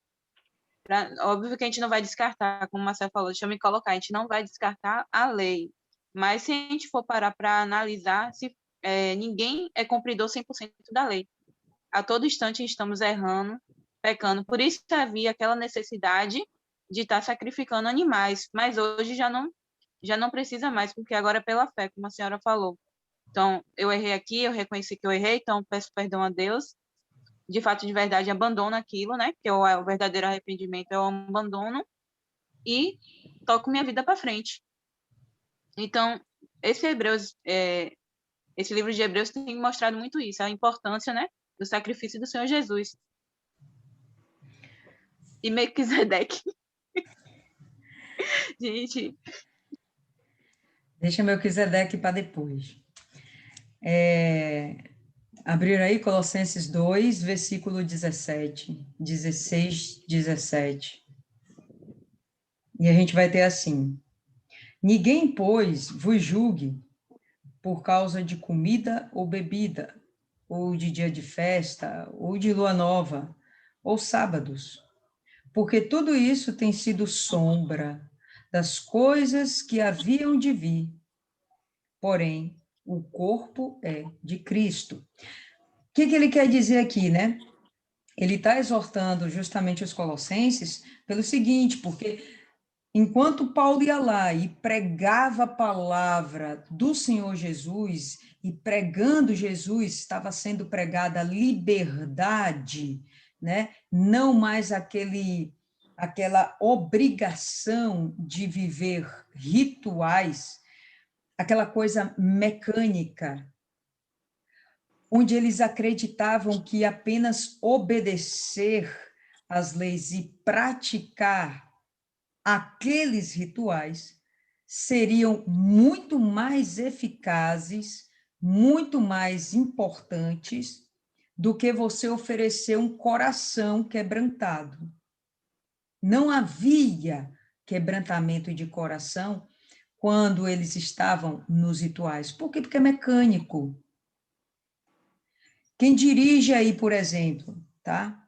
Speaker 3: Óbvio que a gente não vai descartar, como o Marcelo falou, deixa eu me colocar, a gente não vai descartar a lei, mas se a gente for parar para analisar, ninguém é cumpridor 100% da lei. A todo instante estamos errando, pecando, por isso havia aquela necessidade de estar sacrificando animais, mas hoje já não precisa mais, porque agora é pela fé, como a senhora falou. Então, eu errei aqui, eu reconheci que eu errei, então peço perdão a Deus, de fato, de verdade, abandono aquilo, né? Que é o verdadeiro arrependimento, eu abandono e toco minha vida para frente. Então, esse livro de Hebreus tem mostrado muito isso, a importância, né, do sacrifício do Senhor Jesus. E Melquisedeque. Gente.
Speaker 1: Deixa Melquisedeque para depois. Abrir aí Colossenses 2, versículo 17, 16, 17. E a gente vai ter assim: ninguém, pois, vos julgue por causa de comida ou bebida, ou de dia de festa, ou de lua nova, ou sábados, porque tudo isso tem sido sombra das coisas que haviam de vir. Porém, o corpo é de Cristo. O que ele quer dizer aqui, né? Ele está exortando justamente os colossenses pelo seguinte, porque enquanto Paulo ia lá e pregava a palavra do Senhor Jesus, e pregando Jesus, estava sendo pregada a liberdade, né? Não mais aquela obrigação de viver rituais, aquela coisa mecânica, onde eles acreditavam que apenas obedecer às leis e praticar aqueles rituais seriam muito mais eficazes, muito mais importantes do que você oferecer um coração quebrantado. Não havia quebrantamento de coração quando eles estavam nos rituais. Por quê? Porque é mecânico. Quem dirige aí, por exemplo, tá?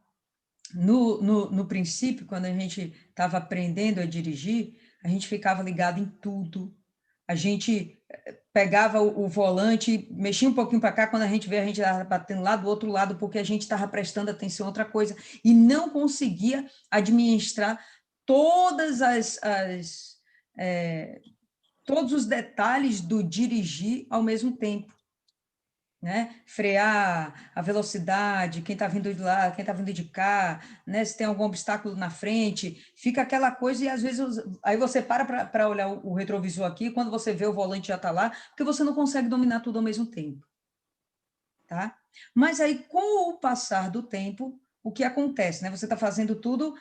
Speaker 1: No princípio, quando a gente estava aprendendo a dirigir, a gente ficava ligado em tudo. A gente pegava o volante, mexia um pouquinho para cá, quando a gente vê, a gente estava batendo lá do outro lado, porque a gente estava prestando atenção a outra coisa, e não conseguia administrar todas todos os detalhes do dirigir ao mesmo tempo. Né? Frear a velocidade, quem está vindo de lá, quem está vindo de cá, né? Se tem algum obstáculo na frente, fica aquela coisa e às vezes aí você para olhar o retrovisor aqui, quando você vê o volante já está lá, porque você não consegue dominar tudo ao mesmo tempo, tá? Mas aí com o passar do tempo, o que acontece, né? Você está fazendo tudo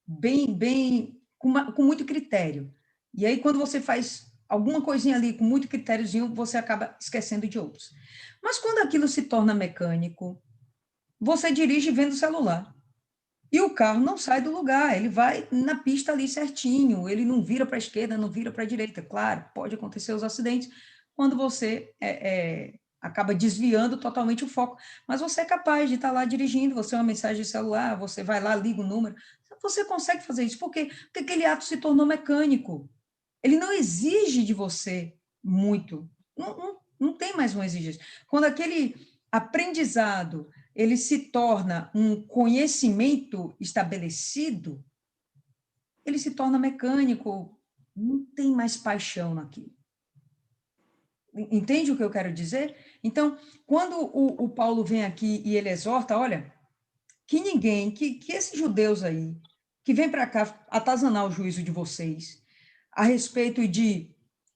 Speaker 1: bem com muito critério, e aí quando você faz alguma coisinha ali com muito critériozinho, você acaba esquecendo de outros. Mas quando aquilo se torna mecânico, você dirige vendo o celular. E o carro não sai do lugar, ele vai na pista ali certinho, ele não vira para a esquerda, não vira para a direita. Claro, pode acontecer os acidentes quando você acaba desviando totalmente o foco, mas você é capaz de estar lá dirigindo, você é uma mensagem de celular, você vai lá, liga o número, você consegue fazer isso. Por quê? Porque aquele ato se tornou mecânico. Ele não exige de você muito, não tem mais uma exigência. Quando aquele aprendizado ele se torna um conhecimento estabelecido, ele se torna mecânico, não tem mais paixão naquilo. Entende o que eu quero dizer? Então, quando o Paulo vem aqui e ele exorta, olha, que ninguém, que esses judeus aí, que vêm para cá atazanar o juízo de vocês, a respeito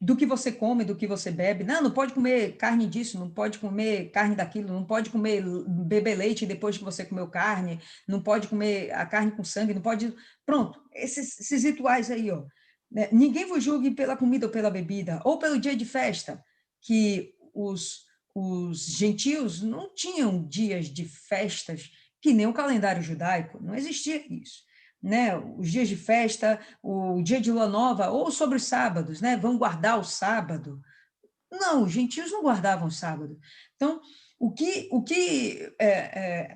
Speaker 1: do que você come, do que você bebe. Não pode comer carne disso, não pode comer carne daquilo, não pode comer, beber leite depois que você comeu carne, não pode comer a carne com sangue, não pode... Pronto, esses rituais aí, ó. Né? Ninguém vos julgue pela comida ou pela bebida, ou pelo dia de festa, que os gentios não tinham dias de festas que nem o calendário judaico, não existia isso. Né? Os dias de festa, o dia de lua nova, ou sobre os sábados, né? Vão guardar o sábado. Não, os gentios não guardavam o sábado. Então,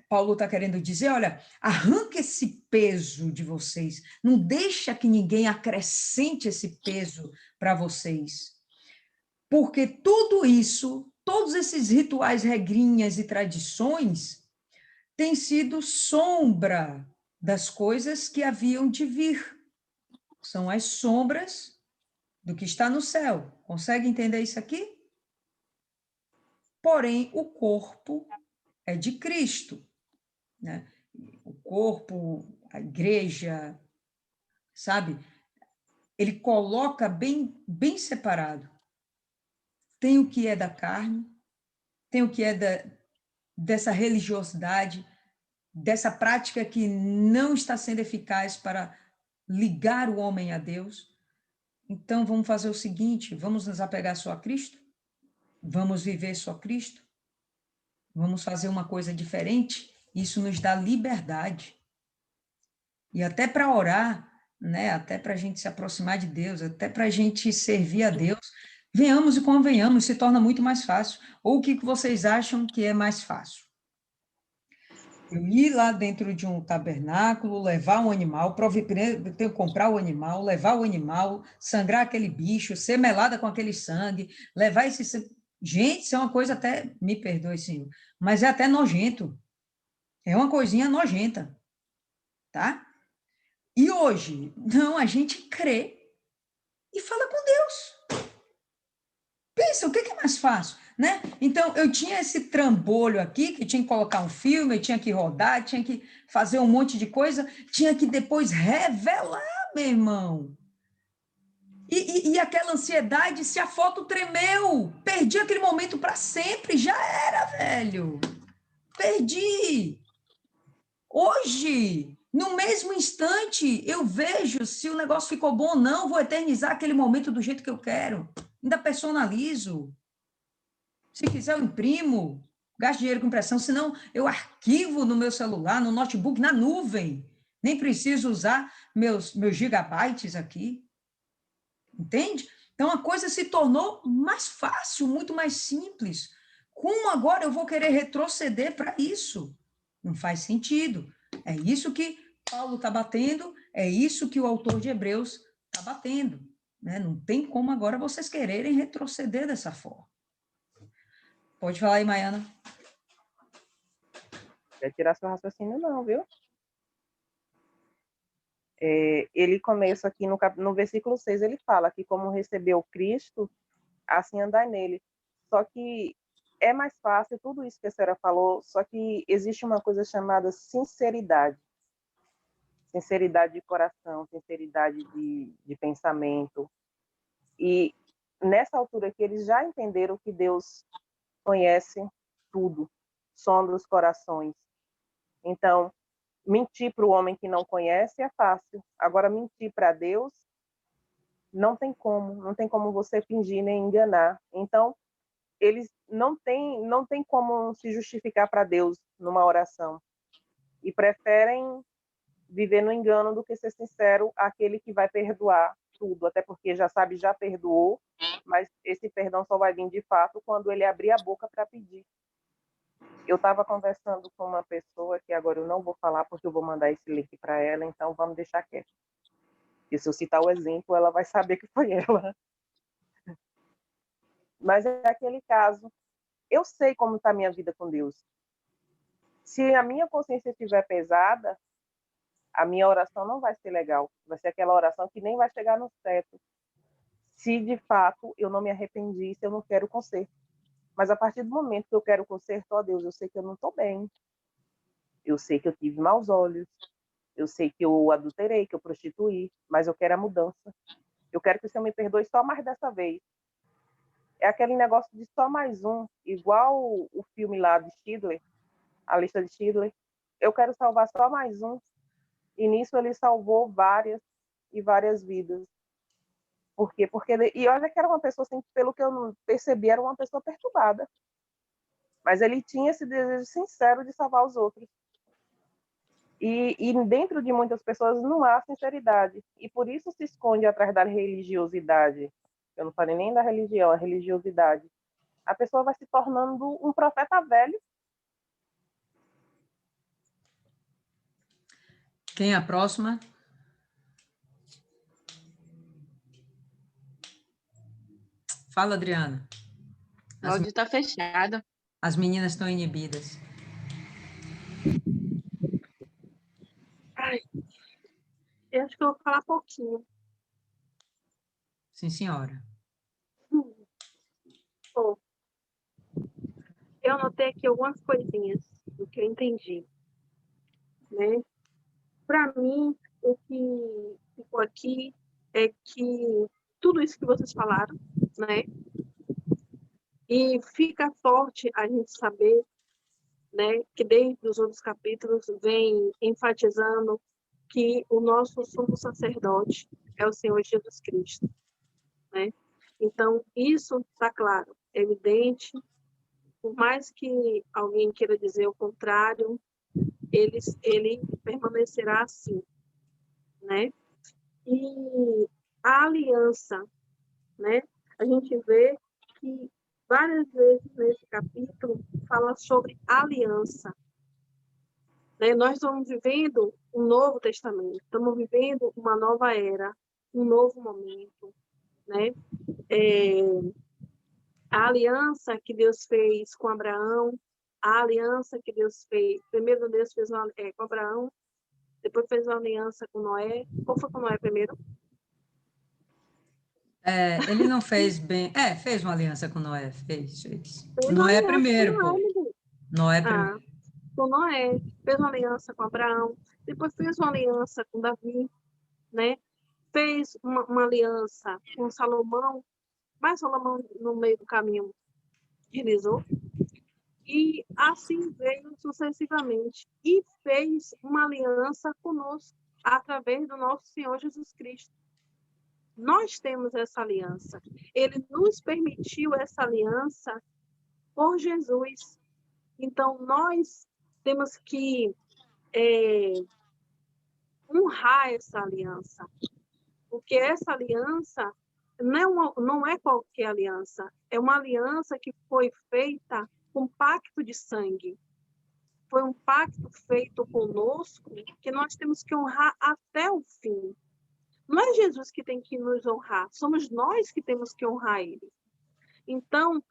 Speaker 1: Paulo está querendo dizer, olha, arranca esse peso de vocês, não deixa que ninguém acrescente esse peso para vocês, porque tudo isso, todos esses rituais, regrinhas e tradições, têm sido sombra das coisas que haviam de vir. São as sombras do que está no céu. Consegue entender isso aqui? Porém, o corpo é de Cristo, né? O corpo, a igreja, sabe? Ele coloca bem separado. Tem o que é da carne, tem o que é dessa religiosidade, dessa prática que não está sendo eficaz para ligar o homem a Deus. Então, vamos fazer o seguinte, vamos nos apegar só a Cristo? Vamos viver só Cristo? Vamos fazer uma coisa diferente? Isso nos dá liberdade. E até para orar, né? Até para a gente se aproximar de Deus, até para a gente servir a Deus, venhamos e convenhamos, se torna muito mais fácil. Ou o que vocês acham que é mais fácil? Eu ir lá dentro de um tabernáculo, levar um animal, tenho que comprar o animal, levar o animal, sangrar aquele bicho, ser melada com aquele sangue, levar esse sangue. Gente, isso é uma coisa até, me perdoe, senhor, mas é até nojento. É uma coisinha nojenta, tá? E hoje, não, a gente crê e fala com Deus. Pensa, o que é mais fácil, né? Então, eu tinha esse trambolho aqui, que tinha que colocar um filme, eu tinha que rodar, tinha que fazer um monte de coisa, tinha que depois revelar, meu irmão. E aquela ansiedade, se a foto tremeu, perdi aquele momento para sempre, já era, velho. Perdi. Hoje, no mesmo instante, eu vejo se o negócio ficou bom ou não, vou eternizar aquele momento do jeito que eu quero. Ainda personalizo. Se quiser, eu imprimo, gasto dinheiro com impressão, senão eu arquivo no meu celular, no notebook, na nuvem. Nem preciso usar meus gigabytes aqui. Entende? Então, a coisa se tornou mais fácil, muito mais simples. Como agora eu vou querer retroceder para isso? Não faz sentido. É isso que Paulo está batendo, é isso que o autor de Hebreus está batendo. Né? Não tem como agora vocês quererem retroceder dessa forma. Pode falar aí, Maiana.
Speaker 2: Quer tirar seu raciocínio, não, viu? Ele começa aqui no versículo 6, ele fala que como recebeu Cristo, assim andai nele. Só que é mais fácil, tudo isso que a senhora falou, só que existe uma coisa chamada sinceridade. Sinceridade de coração, sinceridade de pensamento. E nessa altura aqui, eles já entenderam que Deus conhece tudo, sonda os corações. Então, mentir para o homem que não conhece é fácil. Agora, mentir para Deus, não tem como você fingir nem enganar. Então, eles não têm como se justificar para Deus numa oração. E preferem viver no engano do que ser sincero àquele que vai perdoar tudo, até porque já sabe, já perdoou, mas esse perdão só vai vir de fato quando ele abrir a boca para pedir. Eu estava conversando com uma pessoa que agora eu não vou falar porque eu vou mandar esse link para ela, então vamos deixar quieto. E se eu citar o exemplo, ela vai saber que foi ela. Mas é aquele caso. Eu sei como está a minha vida com Deus. Se a minha consciência estiver pesada, a minha oração não vai ser legal. Vai ser aquela oração que nem vai chegar no teto. Se de fato eu não me arrependi, se eu não quero conserto. Mas a partir do momento que eu quero conserto, ó Deus, eu sei que eu não estou bem. Eu sei que eu tive maus olhos. Eu sei que eu adulterei, que eu prostituí, mas eu quero a mudança. Eu quero que o Senhor me perdoe só mais dessa vez. É aquele negócio de só mais um, igual o filme lá de Schindler, a lista de Schindler. Eu quero salvar só mais um. E nisso ele salvou várias e várias vidas. Por quê? E olha que era uma pessoa, assim, pelo que eu percebi, era uma pessoa perturbada. Mas ele tinha esse desejo sincero de salvar os outros. E dentro de muitas pessoas não há sinceridade. E por isso se esconde atrás da religiosidade. Eu não falei nem da religião, a religiosidade. A pessoa vai se tornando um profeta velho.
Speaker 1: Quem é a próxima? Fala, Adriana.
Speaker 3: O áudio está fechado.
Speaker 1: As meninas estão inibidas.
Speaker 5: Ai, eu acho que eu vou falar pouquinho.
Speaker 1: Sim, senhora.
Speaker 5: Bom, eu anotei aqui algumas coisinhas do que eu entendi, né? Para mim, o que ficou aqui é que tudo isso que vocês falaram, né? E fica forte a gente saber, né, que desde os outros capítulos vem enfatizando que o nosso sumo sacerdote é o Senhor Jesus Cristo, né? Então, isso está claro, evidente. Por mais que alguém queira dizer o contrário, ele permanecerá assim, né? E a aliança, né? A gente vê que várias vezes nesse capítulo fala sobre aliança, né? Nós estamos vivendo um novo testamento, estamos vivendo uma nova era, um novo momento, né? A aliança que Deus fez com Abraão, a aliança que Deus fez, primeiro Deus fez com Abraão, depois fez uma aliança com Noé. Qual foi com Noé primeiro?
Speaker 1: Ele não fez bem. Fez uma aliança com Noé. Fez.
Speaker 5: Fez uma
Speaker 1: Noé
Speaker 5: aliança com
Speaker 1: primeiro, pô.
Speaker 5: Noé, meu Deus.
Speaker 1: Noé primeiro.
Speaker 5: Com Noé, fez uma aliança com Abraão, depois fez uma aliança com Davi, né? Fez uma aliança com Salomão, mas Salomão no meio do caminho deslizou. E assim veio sucessivamente. E fez uma aliança conosco, através do nosso Senhor Jesus Cristo. Nós temos essa aliança. Ele nos permitiu essa aliança por Jesus. Então, nós temos que honrar essa aliança. Porque essa aliança não é qualquer aliança. É uma aliança que foi feita com pacto de sangue. Foi um pacto feito conosco que nós temos que honrar até o fim. Não é Jesus que tem que nos honrar, somos nós que temos que honrar ele. Então,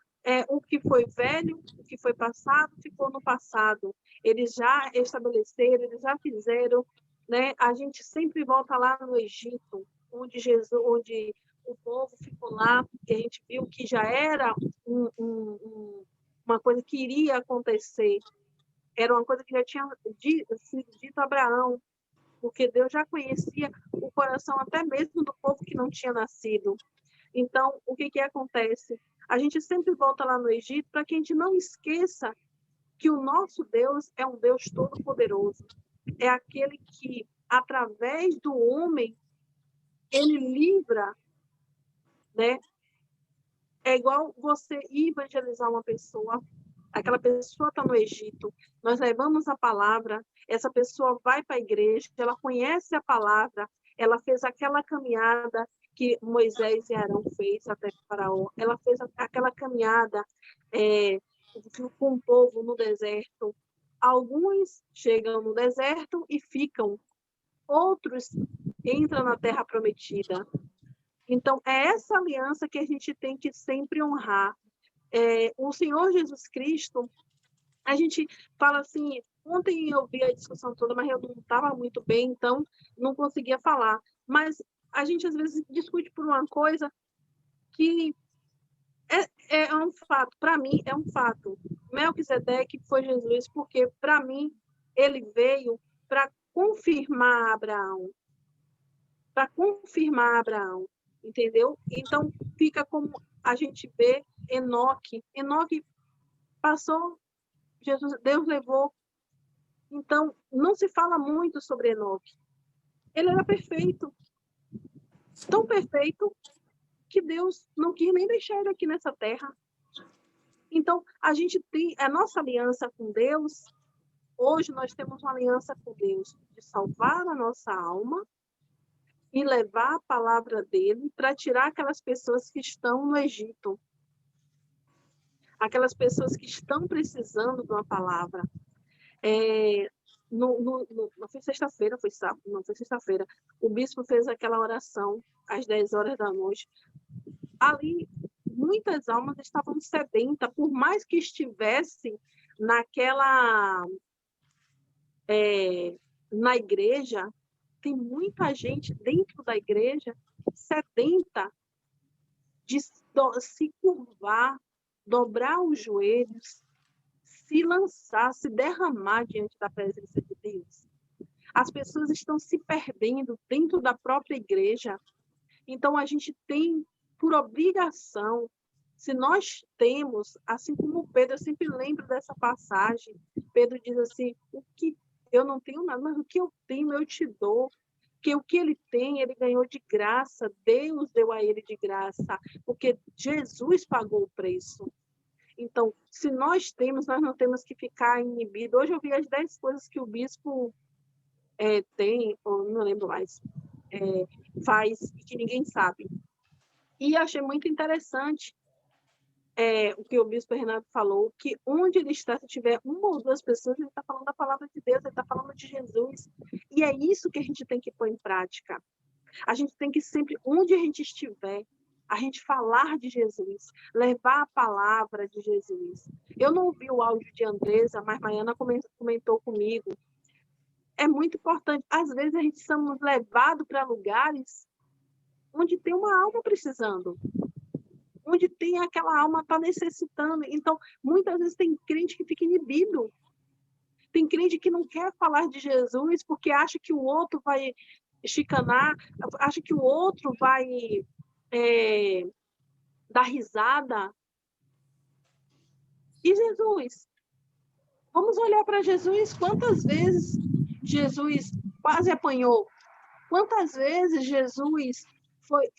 Speaker 5: o que foi velho, o que foi passado, ficou no passado. Eles já estabeleceram, eles já fizeram, né? A gente sempre volta lá no Egito, onde o povo ficou lá, que a gente viu que já era uma coisa que iria acontecer. Era uma coisa que já tinha sido dito a Abraão, porque Deus já conhecia o coração até mesmo do povo que não tinha nascido. Então, o que acontece? A gente sempre volta lá no Egito para que a gente não esqueça que o nosso Deus é um Deus todo-poderoso. É aquele que, através do homem, ele livra, né? É igual você evangelizar uma pessoa, aquela pessoa está no Egito, nós levamos a palavra, essa pessoa vai para a igreja, ela conhece a palavra, ela fez aquela caminhada que Moisés e Arão fez até Faraó, ela fez aquela caminhada com o povo no deserto. Alguns chegam no deserto e ficam, outros entram na terra prometida. Então, é essa aliança que a gente tem que sempre honrar. O Senhor Jesus Cristo, a gente fala assim, ontem eu vi a discussão toda, mas eu não estava muito bem, então não conseguia falar. Mas a gente, às vezes, discute por uma coisa que é um fato. Para mim, é um fato. Melquisedeque foi Jesus, porque, para mim, ele veio para confirmar Abraão. Para confirmar Abraão, entendeu? Então, fica como a gente vê Enoque. Enoque passou, Deus levou. Então, não se fala muito sobre Enoque. Ele era perfeito. Tão perfeito que Deus não quis nem deixar ele aqui nessa terra. Então, a gente tem a nossa aliança com Deus. Hoje nós temos uma aliança com Deus de salvar a nossa alma e levar a palavra dele para tirar aquelas pessoas que estão no Egito. Aquelas pessoas que estão precisando de uma palavra. Não foi sexta-feira, foi sábado, não foi sexta-feira. O bispo fez aquela oração às 10 horas da noite. Ali, muitas almas estavam sedentas, por mais que estivessem na igreja, tem muita gente dentro da igreja sedenta de se curvar, dobrar os joelhos, se lançar, se derramar diante da presença de Deus. As pessoas estão se perdendo dentro da própria igreja. Então, a gente tem por obrigação, se nós temos, assim como Pedro, eu sempre lembro dessa passagem, Pedro diz assim, o que eu não tenho nada, mas o que eu tenho eu te dou, que o que ele tem, ele ganhou de graça, Deus deu a ele de graça, porque Jesus pagou o preço. Então, se nós temos, nós não temos que ficar inibidos. Hoje eu vi as 10 coisas que o bispo tem, ou não lembro mais, faz, e que ninguém sabe. E achei muito interessante o que o bispo Renato falou, que onde ele está, se tiver uma ou duas pessoas, ele está falando da palavra de Deus, ele está falando de Jesus. E é isso que a gente tem que pôr em prática. A gente tem que sempre, onde a gente estiver, a gente falar de Jesus, levar a palavra de Jesus. Eu não ouvi o áudio de Andresa, mas Maiana comentou comigo. É muito importante. Às vezes a gente somos levados para lugares onde tem uma alma precisando, onde tem aquela alma está necessitando. Então, muitas vezes tem crente que fica inibido. Tem crente que não quer falar de Jesus porque acha que o outro vai chicanar, acha que o outro vai dar risada. E Jesus? Vamos olhar para Jesus. Quantas vezes Jesus quase apanhou? Quantas vezes Jesus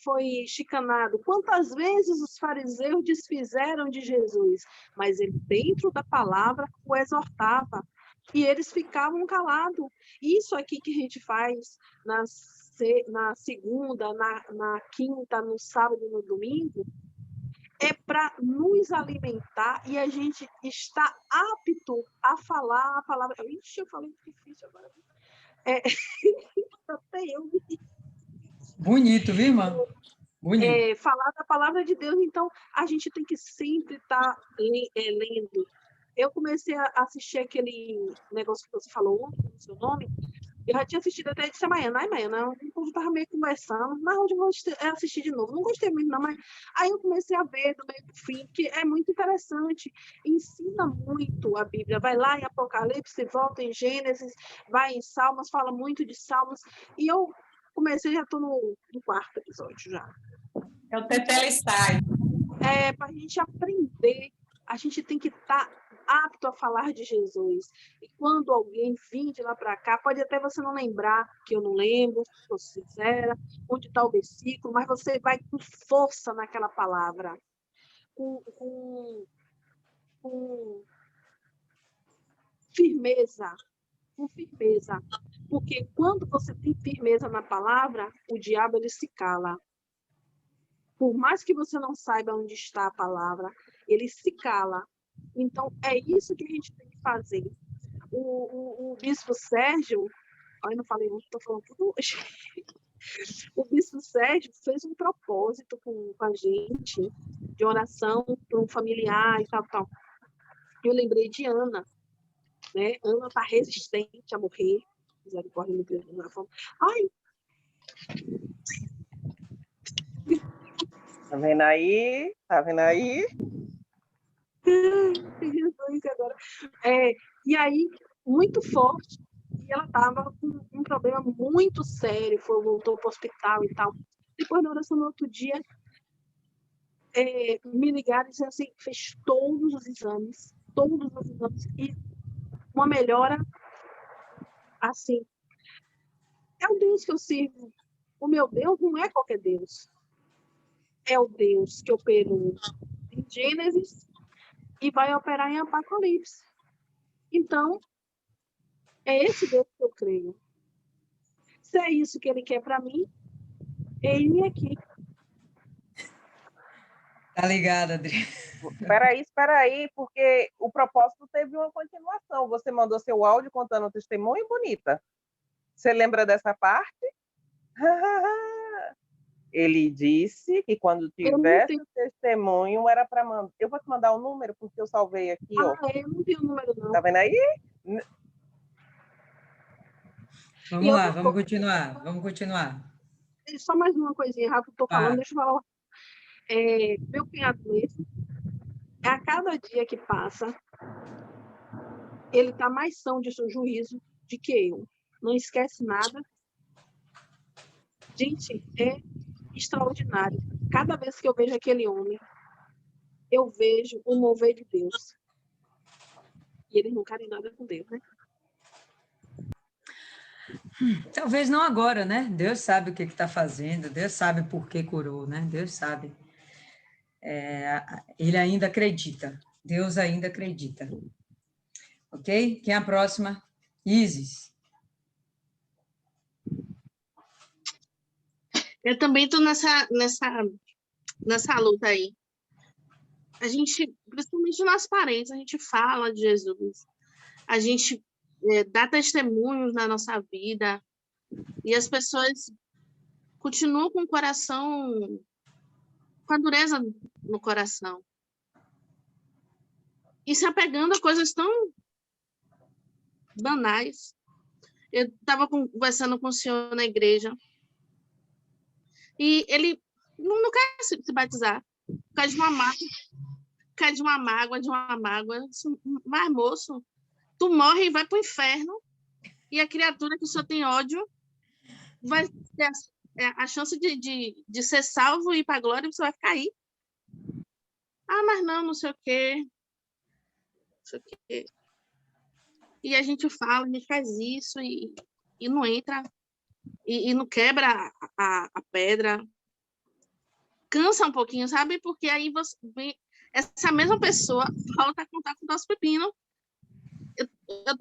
Speaker 5: foi chicanado? Quantas vezes os fariseus desfizeram de Jesus? Mas ele, dentro da palavra, o exortava. E eles ficavam calados. Isso aqui que a gente faz na segunda, na quinta, no sábado e no domingo, é para nos alimentar e a gente está apto a falar a palavra. Ixi, eu falei difícil agora. Até eu.
Speaker 1: Bonito, viu, irmã? Bonito.
Speaker 5: Falar da palavra de Deus, então a gente tem que sempre estar lendo. Eu comecei a assistir aquele negócio que você falou ontem, no seu nome. Eu já tinha assistido até disse a Maiana, o povo estava meio conversando, mas hoje eu vou assistir de novo. Não gostei muito, não, mas aí eu comecei a ver do meio para o fim, que é muito interessante. Ensina muito a Bíblia. Vai lá em Apocalipse, volta em Gênesis, vai em Salmos, fala muito de Salmos. E eu comecei, já estou no quarto episódio já.
Speaker 6: É o Tetelestai.
Speaker 5: Para a gente aprender, a gente tem que estar apto a falar de Jesus. E quando alguém vir de lá para cá, pode até você não lembrar, que eu não lembro, sou sincera, onde está o versículo, mas você vai com força naquela palavra, com firmeza, com firmeza. Porque quando você tem firmeza na palavra, o diabo ele se cala. Por mais que você não saiba onde está a palavra, ele se cala. Então, é isso que a gente tem que fazer. O bispo Sérgio, eu não falei muito, estou falando tudo hoje. O bispo Sérgio fez um propósito com a gente, de oração para um familiar e tal, tal. Eu lembrei de Ana, né? Ana está resistente a morrer. Misericórdia de Deus. Ai!
Speaker 2: Tá vendo aí? Tá vendo aí?
Speaker 5: Jesus agora. E aí, muito forte. E ela estava com um problema muito sério, voltou para o hospital e tal. Depois da oração, no outro dia, me ligaram e disseram assim, fez todos os exames, e uma melhora, assim. É o Deus que eu sirvo. O meu Deus não é qualquer Deus. É o Deus que operou em Gênesis e vai operar em Apocalipse. Então, é esse Deus que eu creio. Se é isso que ele quer para mim, ele aqui.
Speaker 1: Tá ligada, Adri?
Speaker 2: Espera aí, porque o propósito teve uma continuação. Você mandou seu áudio contando o testemunho, bonita. Você lembra dessa parte? Ele disse que quando tivesse o testemunho era para mandar. Eu vou te mandar o número, porque eu salvei aqui, ó.
Speaker 5: Eu não tenho o número, não.
Speaker 2: Tá vendo aí?
Speaker 1: Vamos lá, vamos continuar.
Speaker 5: Só mais uma coisinha rápido, estou falando, deixa eu falar. Meu cunhado mesmo, a cada dia que passa, ele está mais são de seu juízo do que eu. Não esquece nada. Gente, é extraordinário. Cada vez que eu vejo aquele homem, eu vejo o mover de Deus. E eles não querem nada com Deus, né?
Speaker 1: Talvez não agora, né? Deus sabe o que está fazendo, Deus sabe por que curou, né? Deus sabe. Ele ainda acredita, Deus ainda acredita. Ok? Quem é a próxima? Isis.
Speaker 7: Eu também estou nessa luta aí. A gente, principalmente nós parentes, a gente fala de Jesus, a gente dá testemunhos na nossa vida, e as pessoas continuam com o coração, com a dureza no coração, e se apegando a coisas tão banais. Eu estava conversando com o senhor na igreja, e ele não quer se batizar, por causa de uma mágoa. Mas, moço, tu morre e vai para o inferno, e a criatura que o senhor tem ódio vai ter a chance de ser salvo e ir para a glória, e você vai ficar aí. Mas não sei o quê. Não sei o quê. E a gente fala, a gente faz isso, e não entra, e não quebra a pedra. Cansa um pouquinho, sabe? Porque aí essa mesma pessoa volta a contar com o nosso pepino. Eu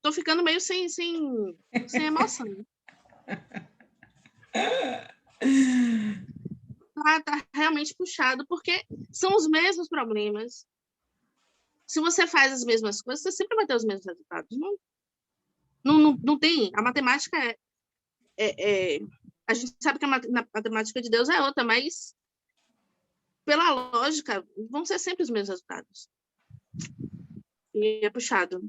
Speaker 7: tô ficando meio sem emoção. Tá realmente puxado, porque são os mesmos problemas. Se você faz as mesmas coisas, você sempre vai ter os mesmos resultados. Não tem. A matemática a gente sabe que a matemática de Deus é outra, mas pela lógica, vão ser sempre os mesmos resultados. E é puxado.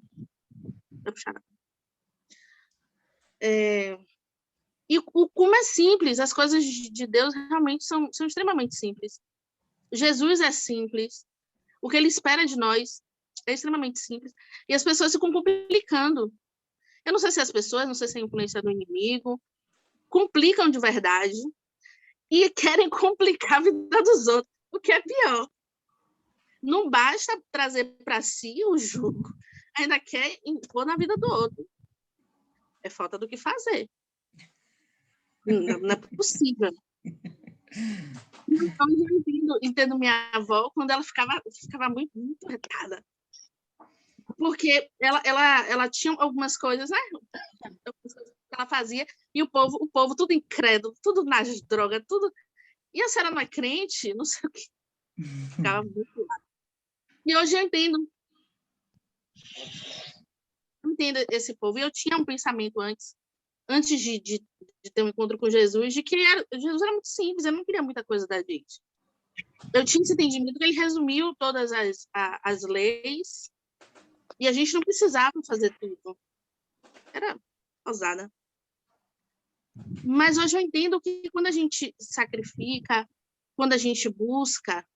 Speaker 7: E como é simples, as coisas de Deus realmente são extremamente simples. Jesus é simples. O que ele espera de nós é extremamente simples. E as pessoas ficam complicando. Eu não sei se as pessoas, não sei se é influência do inimigo, complicam de verdade e querem complicar a vida dos outros, o que é pior. Não basta trazer para si o jugo, ainda quer impor na vida do outro. É falta do que fazer. Não é possível. Então, eu entendo minha avó quando ela ficava muito retada. Porque ela tinha algumas coisas, né? Algumas coisas que ela fazia, e o povo tudo incrédulo, tudo nas drogas, tudo. E a senhora não é crente? Não sei o que. Ficava muito lá. E hoje eu entendo esse povo. E eu tinha um pensamento antes de ter um encontro com Jesus, de que Jesus era muito simples, ele não queria muita coisa da gente. Eu tinha esse entendimento que ele resumiu todas as leis e a gente não precisava fazer tudo. Era ousada. Mas hoje eu entendo que quando a gente sacrifica, quando a gente busca,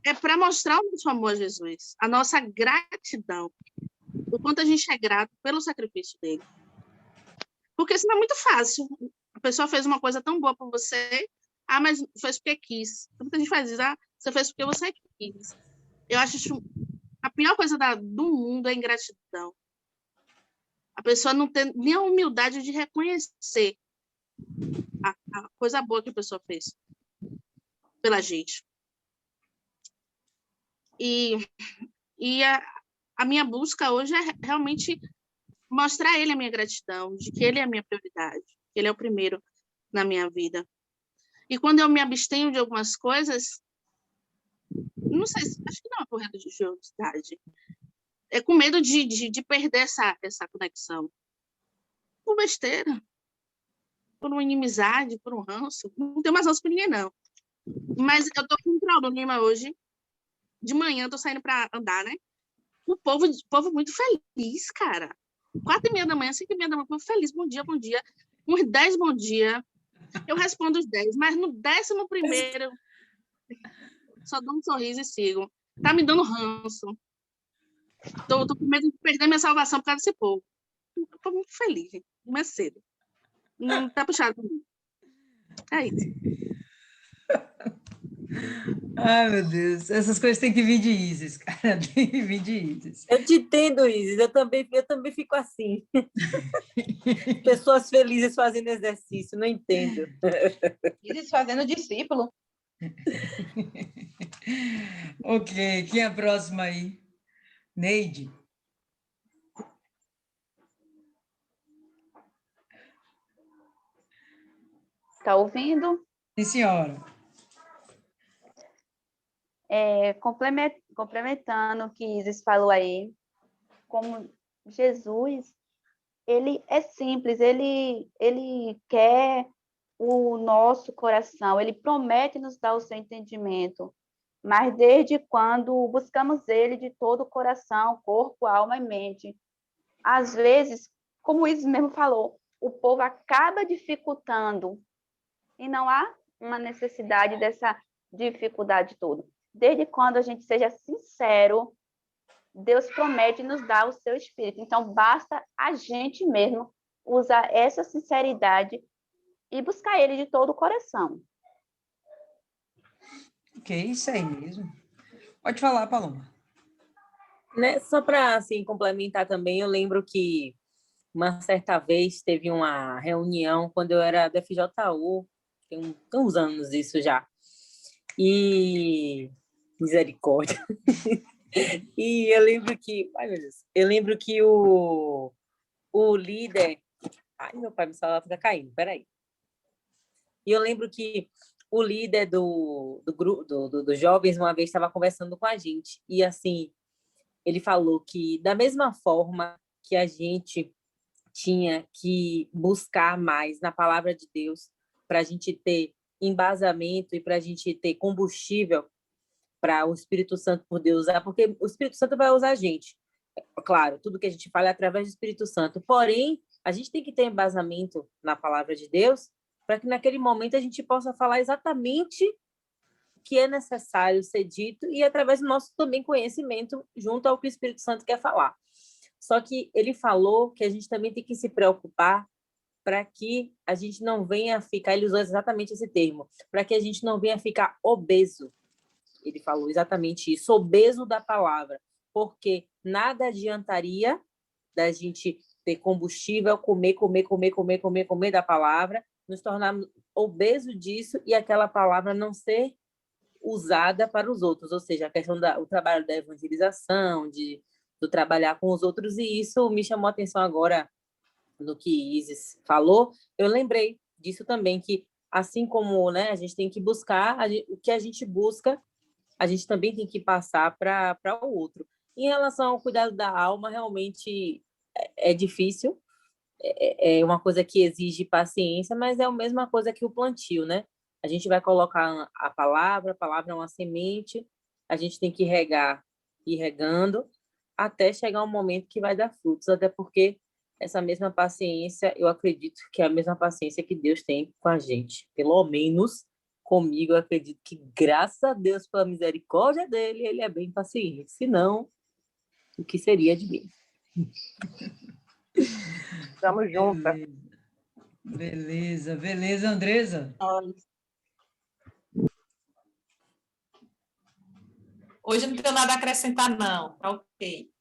Speaker 7: é para mostrar o nosso amor a Jesus, a nossa gratidão, o quanto a gente é grato pelo sacrifício dele. Porque senão é muito fácil. A pessoa fez uma coisa tão boa por você, mas fez porque quis. Muita gente faz isso, você fez porque você quis. Eu acho isso, a pior coisa do mundo é a ingratidão. A pessoa não tem nem a humildade de reconhecer a coisa boa que a pessoa fez pela gente. E a minha busca hoje é realmente mostrar a ele a minha gratidão, de que ele é a minha prioridade, que ele é o primeiro na minha vida. E quando eu me abstenho de algumas coisas, não sei, acho que não é por religiosidade, é com medo de perder essa conexão. Por besteira, por uma inimizade, por um ranço. Não tenho mais ranço com ninguém, não. Mas eu tô com um problema hoje. De manhã eu tô saindo para andar, né? O povo muito feliz, cara. 4h30 da manhã, 5h30 da manhã, o povo feliz. Bom dia, bom dia. Uns 10 bom dia. Eu respondo os 10, mas no 11º só dou um sorriso e sigo. Tá me dando ranço. Tô com medo de perder minha salvação por causa desse povo. Eu tô muito feliz, gente. Mais cedo. Não tá puxado comigo. É isso.
Speaker 1: Ai, meu Deus, essas coisas têm que vir de Isis, cara, tem que vir de Isis.
Speaker 8: Eu te entendo, Isis, eu também fico assim. Pessoas felizes fazendo exercício, não entendo.
Speaker 3: Isis fazendo discípulo.
Speaker 1: Ok, quem é a próxima aí? Neide?
Speaker 9: Tá ouvindo?
Speaker 1: Sim, senhora.
Speaker 9: Complementando o que Isis falou aí, como Jesus, ele é simples, ele quer o nosso coração, ele promete nos dar o seu entendimento, mas desde quando buscamos ele de todo o coração, corpo, alma e mente, às vezes, como Isis mesmo falou, o povo acaba dificultando, e não há uma necessidade dessa dificuldade toda. Desde quando a gente seja sincero, Deus promete nos dar o seu espírito. Então, basta a gente mesmo usar essa sinceridade e buscar ele de todo o coração.
Speaker 1: Ok, isso aí mesmo. Pode falar, Paloma.
Speaker 8: Né? Só para assim, complementar também, eu lembro que uma certa vez teve uma reunião quando eu era da FJU, tem uns anos isso já. E misericórdia. E eu lembro que, ai meu Deus, eu lembro que o líder, ai meu pai, meu celular tá caindo, peraí. E eu lembro que o líder do grupo dos jovens uma vez estava conversando com a gente e assim ele falou que da mesma forma que a gente tinha que buscar mais na palavra de Deus para a gente ter embasamento e para a gente ter combustível para o Espírito Santo por Deus usar, porque o Espírito Santo vai usar a gente. Claro, tudo que a gente fala é através do Espírito Santo. Porém, a gente tem que ter embasamento na palavra de Deus para que naquele momento a gente possa falar exatamente o que é necessário ser dito e através do nosso também conhecimento junto ao que o Espírito Santo quer falar. Só que ele falou que a gente também tem que se preocupar para que a gente não venha ficar, ele usou exatamente esse termo, para que a gente não venha ficar obeso. Ele falou exatamente isso, obeso da palavra, porque nada adiantaria da gente ter combustível, comer da palavra, nos tornar obeso disso e aquela palavra não ser usada para os outros, ou seja, a questão do trabalho da evangelização, do trabalhar com os outros, e isso me chamou a atenção agora no que Isis falou. Eu lembrei disso também, que assim como, né, a gente tem que buscar, o que a gente busca, a gente também tem que passar para o outro. Em relação ao cuidado da alma, realmente é difícil, é uma coisa que exige paciência, mas é a mesma coisa que o plantio, né? A gente vai colocar a palavra é uma semente, a gente tem que regar, ir regando, até chegar um momento que vai dar frutos, até porque essa mesma paciência, eu acredito que é a mesma paciência que Deus tem com a gente. Pelo menos comigo, eu acredito que, graças a Deus, pela misericórdia dele, ele é bem paciente. Senão, o que seria de mim?
Speaker 2: Estamos juntos.
Speaker 1: Beleza, beleza, Andresa.
Speaker 6: Hoje não tenho nada a acrescentar, não. Tá ok.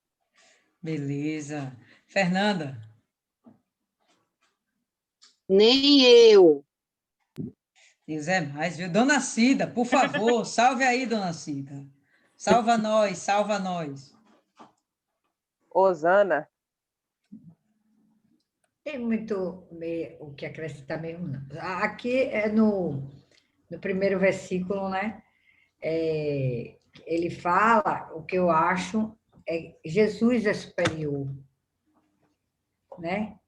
Speaker 1: Beleza. Fernanda.
Speaker 10: Nem eu.
Speaker 1: Deus é mais, viu? Dona Cida, por favor, salve aí, Dona Cida. Salva nós, salva nós.
Speaker 2: Osana.
Speaker 11: Tem muito o que acrescentar mesmo, não. Aqui é no primeiro versículo, né? Ele fala, o que eu acho, Jesus é superior, né?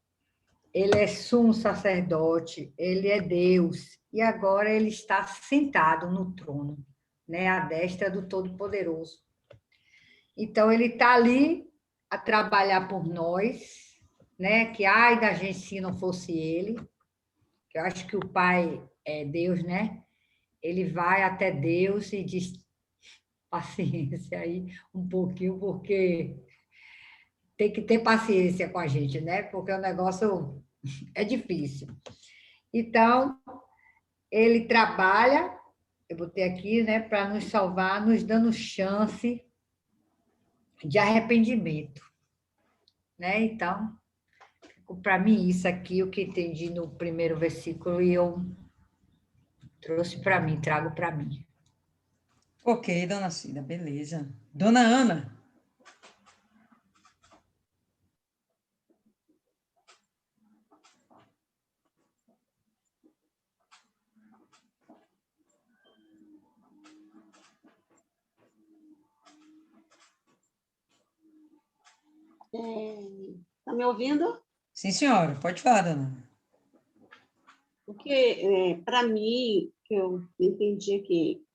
Speaker 11: Ele é sumo sacerdote, ele é Deus, e agora ele está sentado no trono, né? À destra do Todo-Poderoso. Então, ele está ali a trabalhar por nós, né? Que ai da gente se não fosse ele. Eu acho que o Pai é Deus, né? Ele vai até Deus e diz paciência aí um pouquinho, porque tem que ter paciência com a gente, né? Porque o negócio é difícil. Então, ele trabalha, eu botei aqui, né, para nos salvar, nos dando chance de arrependimento, né? Então, para mim, isso aqui, o que entendi no primeiro versículo, e eu trouxe para mim, trago para mim.
Speaker 1: Ok, Dona Cida, beleza. Dona Ana.
Speaker 10: Tá me ouvindo?
Speaker 1: Sim, senhora, pode falar, Dona Ana.
Speaker 10: Porque, para mim, que eu entendi que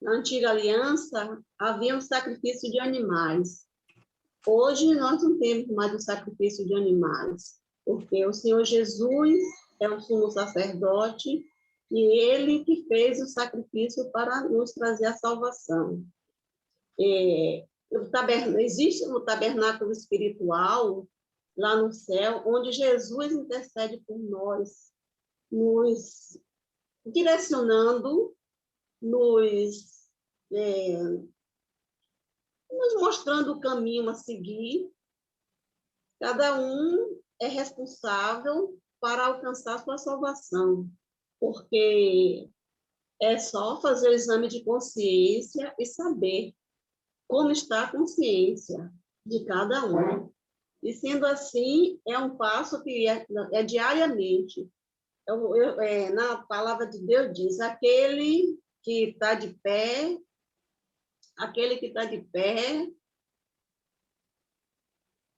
Speaker 10: na antiga aliança havia um sacrifício de animais. Hoje nós não temos mais o sacrifício de animais, porque o Senhor Jesus é o sumo sacerdote e ele que fez o sacrifício para nos trazer a salvação. Existe um tabernáculo espiritual lá no céu, onde Jesus intercede por nós, nos direcionando, nos mostrando o caminho a seguir. Cada um é responsável para alcançar a sua salvação, porque é só fazer o exame de consciência e saber como está a consciência de cada um. E, sendo assim, é um passo que é diariamente. Na palavra de Deus diz, aquele que está de pé,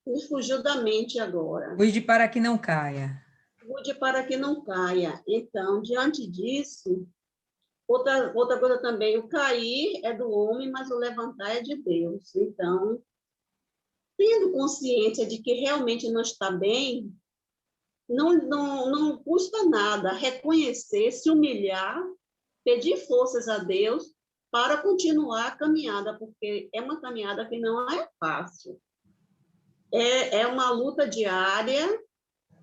Speaker 10: me fugiu da mente agora.
Speaker 1: Cuide para que não caia.
Speaker 10: Cuide para que não caia. Então, diante disso, outra coisa também, o cair é do homem, mas o levantar é de Deus. Então, tendo consciência de que realmente não está bem, não custa nada reconhecer, se humilhar, pedir forças a Deus para continuar a caminhada, porque é uma caminhada que não é fácil. É uma luta diária,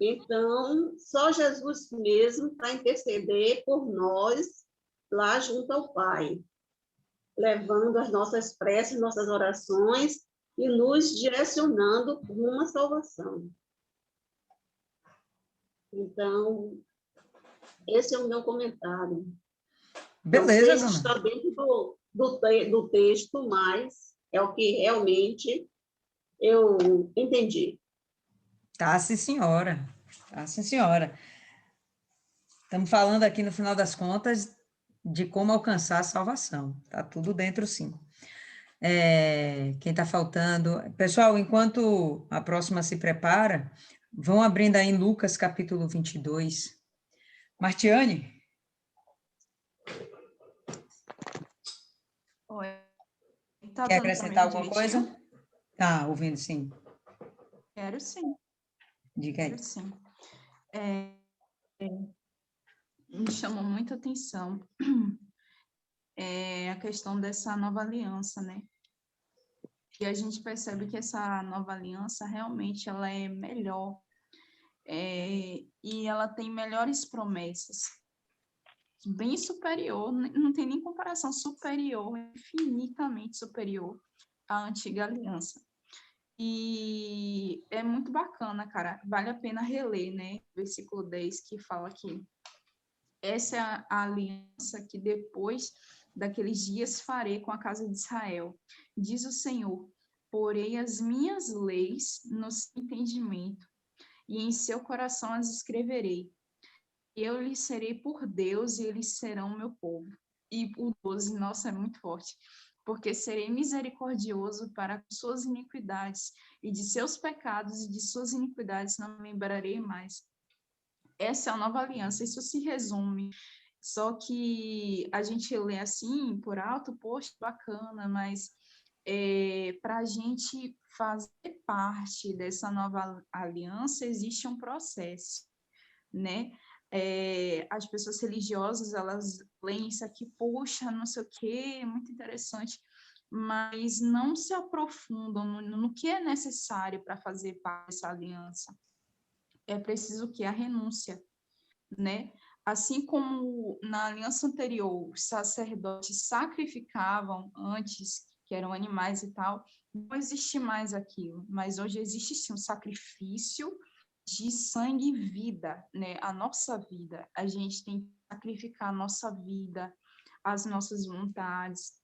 Speaker 10: então só Jesus mesmo para interceder por nós lá junto ao Pai, levando as nossas preces, nossas orações e nos direcionando para uma salvação. Então, esse é o meu comentário.
Speaker 1: Beleza,
Speaker 10: não sei se
Speaker 1: dona.
Speaker 10: está dentro do texto, mas é o que realmente eu entendi.
Speaker 1: Tá, sim, senhora. Tá, sim, senhora. Estamos falando aqui, no final das contas, de como alcançar a salvação. Tá tudo dentro, sim. Quem está faltando... Pessoal, enquanto a próxima se prepara, vão abrindo aí em Lucas, capítulo 22. Martiane?
Speaker 4: Oi. Tá
Speaker 1: Quer
Speaker 4: dando para me
Speaker 1: acrescentar
Speaker 4: ouvir
Speaker 1: alguma
Speaker 4: direitinho?
Speaker 1: coisa? Tá, ouvindo, sim.
Speaker 4: Quero sim,
Speaker 1: Diga aí.
Speaker 4: quero sim. Me chamou muita atenção a questão dessa nova aliança, né? E a gente percebe que essa nova aliança realmente ela é melhor e ela tem melhores promessas, bem superior, não tem nem comparação, superior, infinitamente superior à antiga aliança. E é muito bacana, cara, vale a pena reler, né? Versículo 10, que fala que essa é a aliança que depois daqueles dias farei com a casa de Israel. Diz o Senhor, porei as minhas leis no seu entendimento, e em seu coração as escreverei. Eu lhes serei por Deus, e eles serão meu povo. E o 12, nossa, é muito forte. Porque serei misericordioso para suas iniquidades, e de seus pecados e de suas iniquidades não me lembrarei mais. Essa é a nova aliança, isso se resume. Só que a gente lê assim, por alto, poxa, bacana, mas para a gente fazer parte dessa nova aliança, existe um processo, né? As pessoas religiosas, elas leem isso aqui, poxa, não sei o quê, muito interessante, mas não se aprofundam no que é necessário para fazer parte dessa aliança. É preciso o quê? A renúncia, né? Assim como na aliança anterior, os sacerdotes sacrificavam antes, que eram animais e tal, não existe mais aquilo, mas hoje existe sim um sacrifício de sangue e vida, né? A nossa vida, a gente tem que sacrificar a nossa vida, as nossas vontades,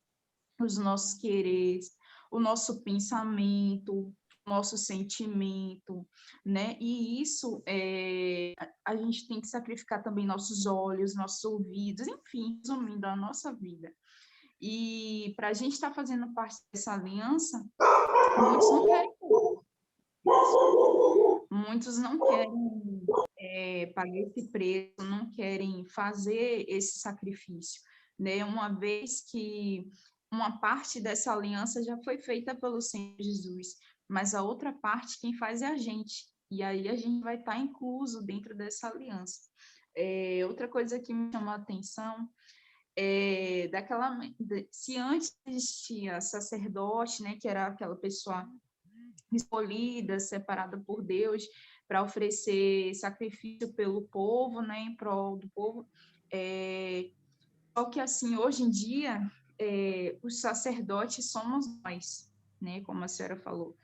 Speaker 4: os nossos quereres, o nosso pensamento, o nosso sentimento, né? E isso a gente tem que sacrificar também nossos olhos, nossos ouvidos, enfim, resumindo a nossa vida. E para a gente estar fazendo parte dessa aliança, muitos não querem. Muitos não querem pagar esse preço, não querem fazer esse sacrifício, né? Uma vez que uma parte dessa aliança já foi feita pelo Senhor Jesus, mas a outra parte quem faz é a gente, e aí a gente vai estar incluso dentro dessa aliança. Outra coisa que me chamou a atenção se antes existia sacerdote, né, que era aquela pessoa escolhida, separada por Deus para oferecer sacrifício pelo povo, né, em prol do povo. Só que, assim, hoje em dia, os sacerdotes somos nós, né, como a senhora falou.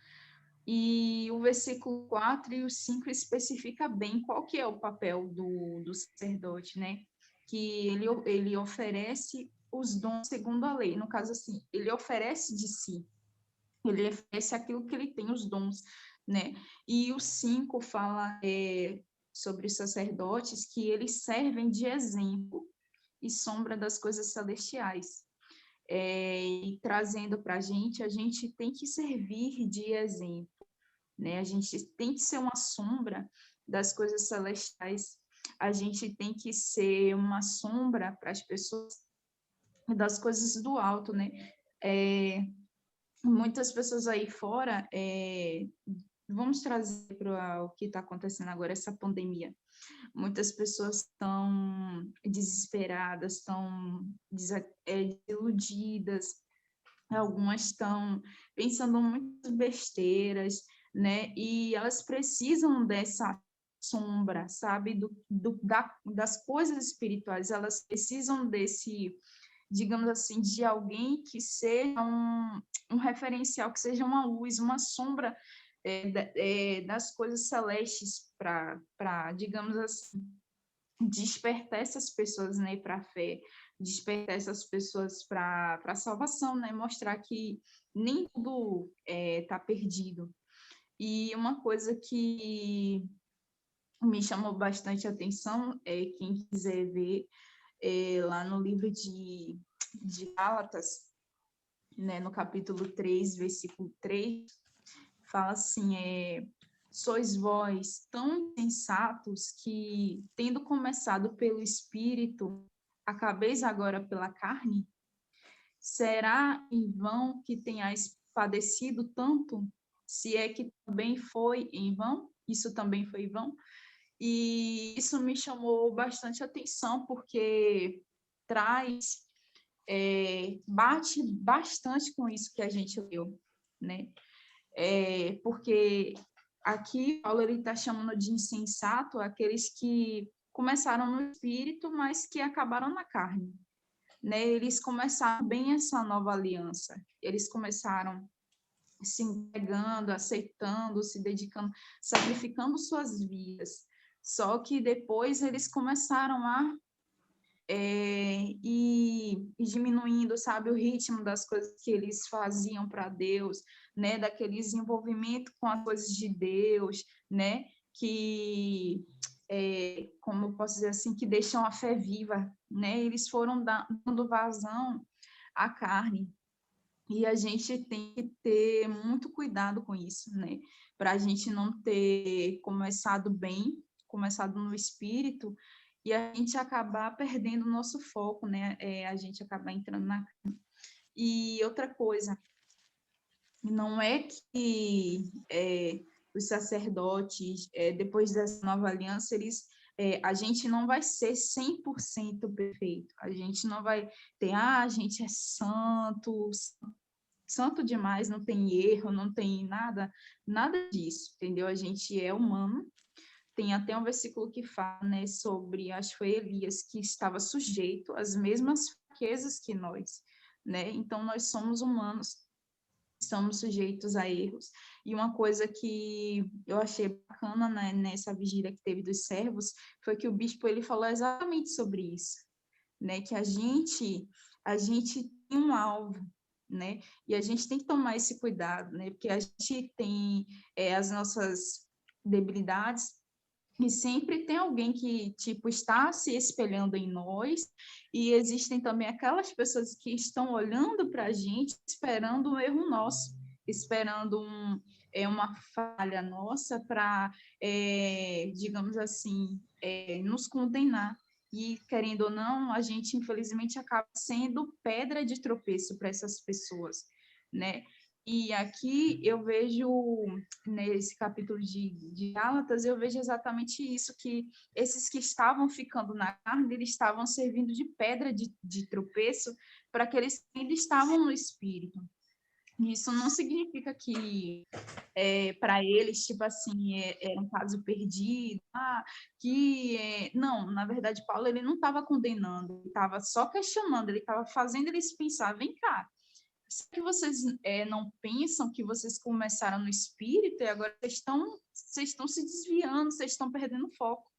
Speaker 4: E o versículo 4 e o 5 especifica bem qual que é o papel do sacerdote, né, que ele oferece os dons segundo a lei. No caso, assim, ele oferece de si, ele oferece aquilo que ele tem, os dons, né? E o 5 fala sobre os sacerdotes que eles servem de exemplo e sombra das coisas celestiais. E trazendo para a gente tem que servir de exemplo, né? A gente tem que ser uma sombra das coisas celestiais, a gente tem que ser uma sombra para as pessoas das coisas do alto, né? Muitas pessoas aí fora, vamos trazer para o que está acontecendo agora, essa pandemia. Muitas pessoas estão desesperadas, estão desiludidas, algumas estão pensando muitas besteiras, né? E elas precisam dessa sombra, sabe? Das coisas espirituais, elas precisam desse, digamos assim, de alguém que seja um referencial, que seja uma luz, uma sombra das coisas celestes para, digamos assim, despertar essas pessoas, né, para a fé, despertar essas pessoas para a salvação, né? Mostrar que nem tudo está perdido. E uma coisa que me chamou bastante atenção, quem quiser ver lá no livro de Gálatas, né, no capítulo 3, versículo 3, fala assim, sois vós tão insensatos que, tendo começado pelo Espírito, acabeis agora pela carne? Será em vão que tenhais padecido tanto? Se é que também foi em vão? Isso também foi em vão? E isso me chamou bastante atenção, porque bate bastante com isso que a gente leu, né? Porque aqui Paulo está chamando de insensato aqueles que começaram no espírito, mas que acabaram na carne, né? Eles começaram bem essa nova aliança, eles começaram se entregando, aceitando, se dedicando, sacrificando suas vidas. Só que depois eles começaram a ir diminuindo, sabe, o ritmo das coisas que eles faziam para Deus, né, daquele desenvolvimento com as coisas de Deus, né, que, como eu posso dizer assim, que deixam a fé viva, né, eles foram dando vazão à carne. E a gente tem que ter muito cuidado com isso, né, para a gente não ter começado bem, começado no espírito, e a gente acabar perdendo o nosso foco, né? A gente acabar entrando na... E outra coisa, não é que os sacerdotes, depois dessa nova aliança, a gente não vai ser 100% perfeito. A gente não vai ter, a gente é santo demais, não tem erro, não tem nada disso, entendeu? A gente é humano. Tem até um versículo que fala, né, sobre, acho que foi Elias, que estava sujeito às mesmas fraquezas que nós, né? Então, nós somos humanos, estamos sujeitos a erros. E uma coisa que eu achei bacana, né, nessa vigília que teve dos servos, foi que o bispo, ele falou exatamente sobre isso, né? Que a gente tem um alvo, né? E a gente tem que tomar esse cuidado, né? Porque a gente tem as nossas debilidades, e sempre tem alguém que, tipo, está se espelhando em nós, e existem também aquelas pessoas que estão olhando para a gente, esperando um erro nosso, esperando uma falha nossa para, digamos assim, nos condenar. E, querendo ou não, a gente, infelizmente, acaba sendo pedra de tropeço para essas pessoas, né? E aqui eu vejo, nesse capítulo de Gálatas, eu vejo exatamente isso, que esses que estavam ficando na carne, eles estavam servindo de pedra de tropeço para aqueles que ainda estavam no espírito. Isso não significa que para eles, tipo assim, era um caso perdido, não, na verdade, Paulo, ele não estava condenando, ele estava só questionando, ele estava fazendo eles pensar, vem cá, será que vocês não pensam que vocês começaram no espírito e agora vocês estão se desviando, vocês estão perdendo foco?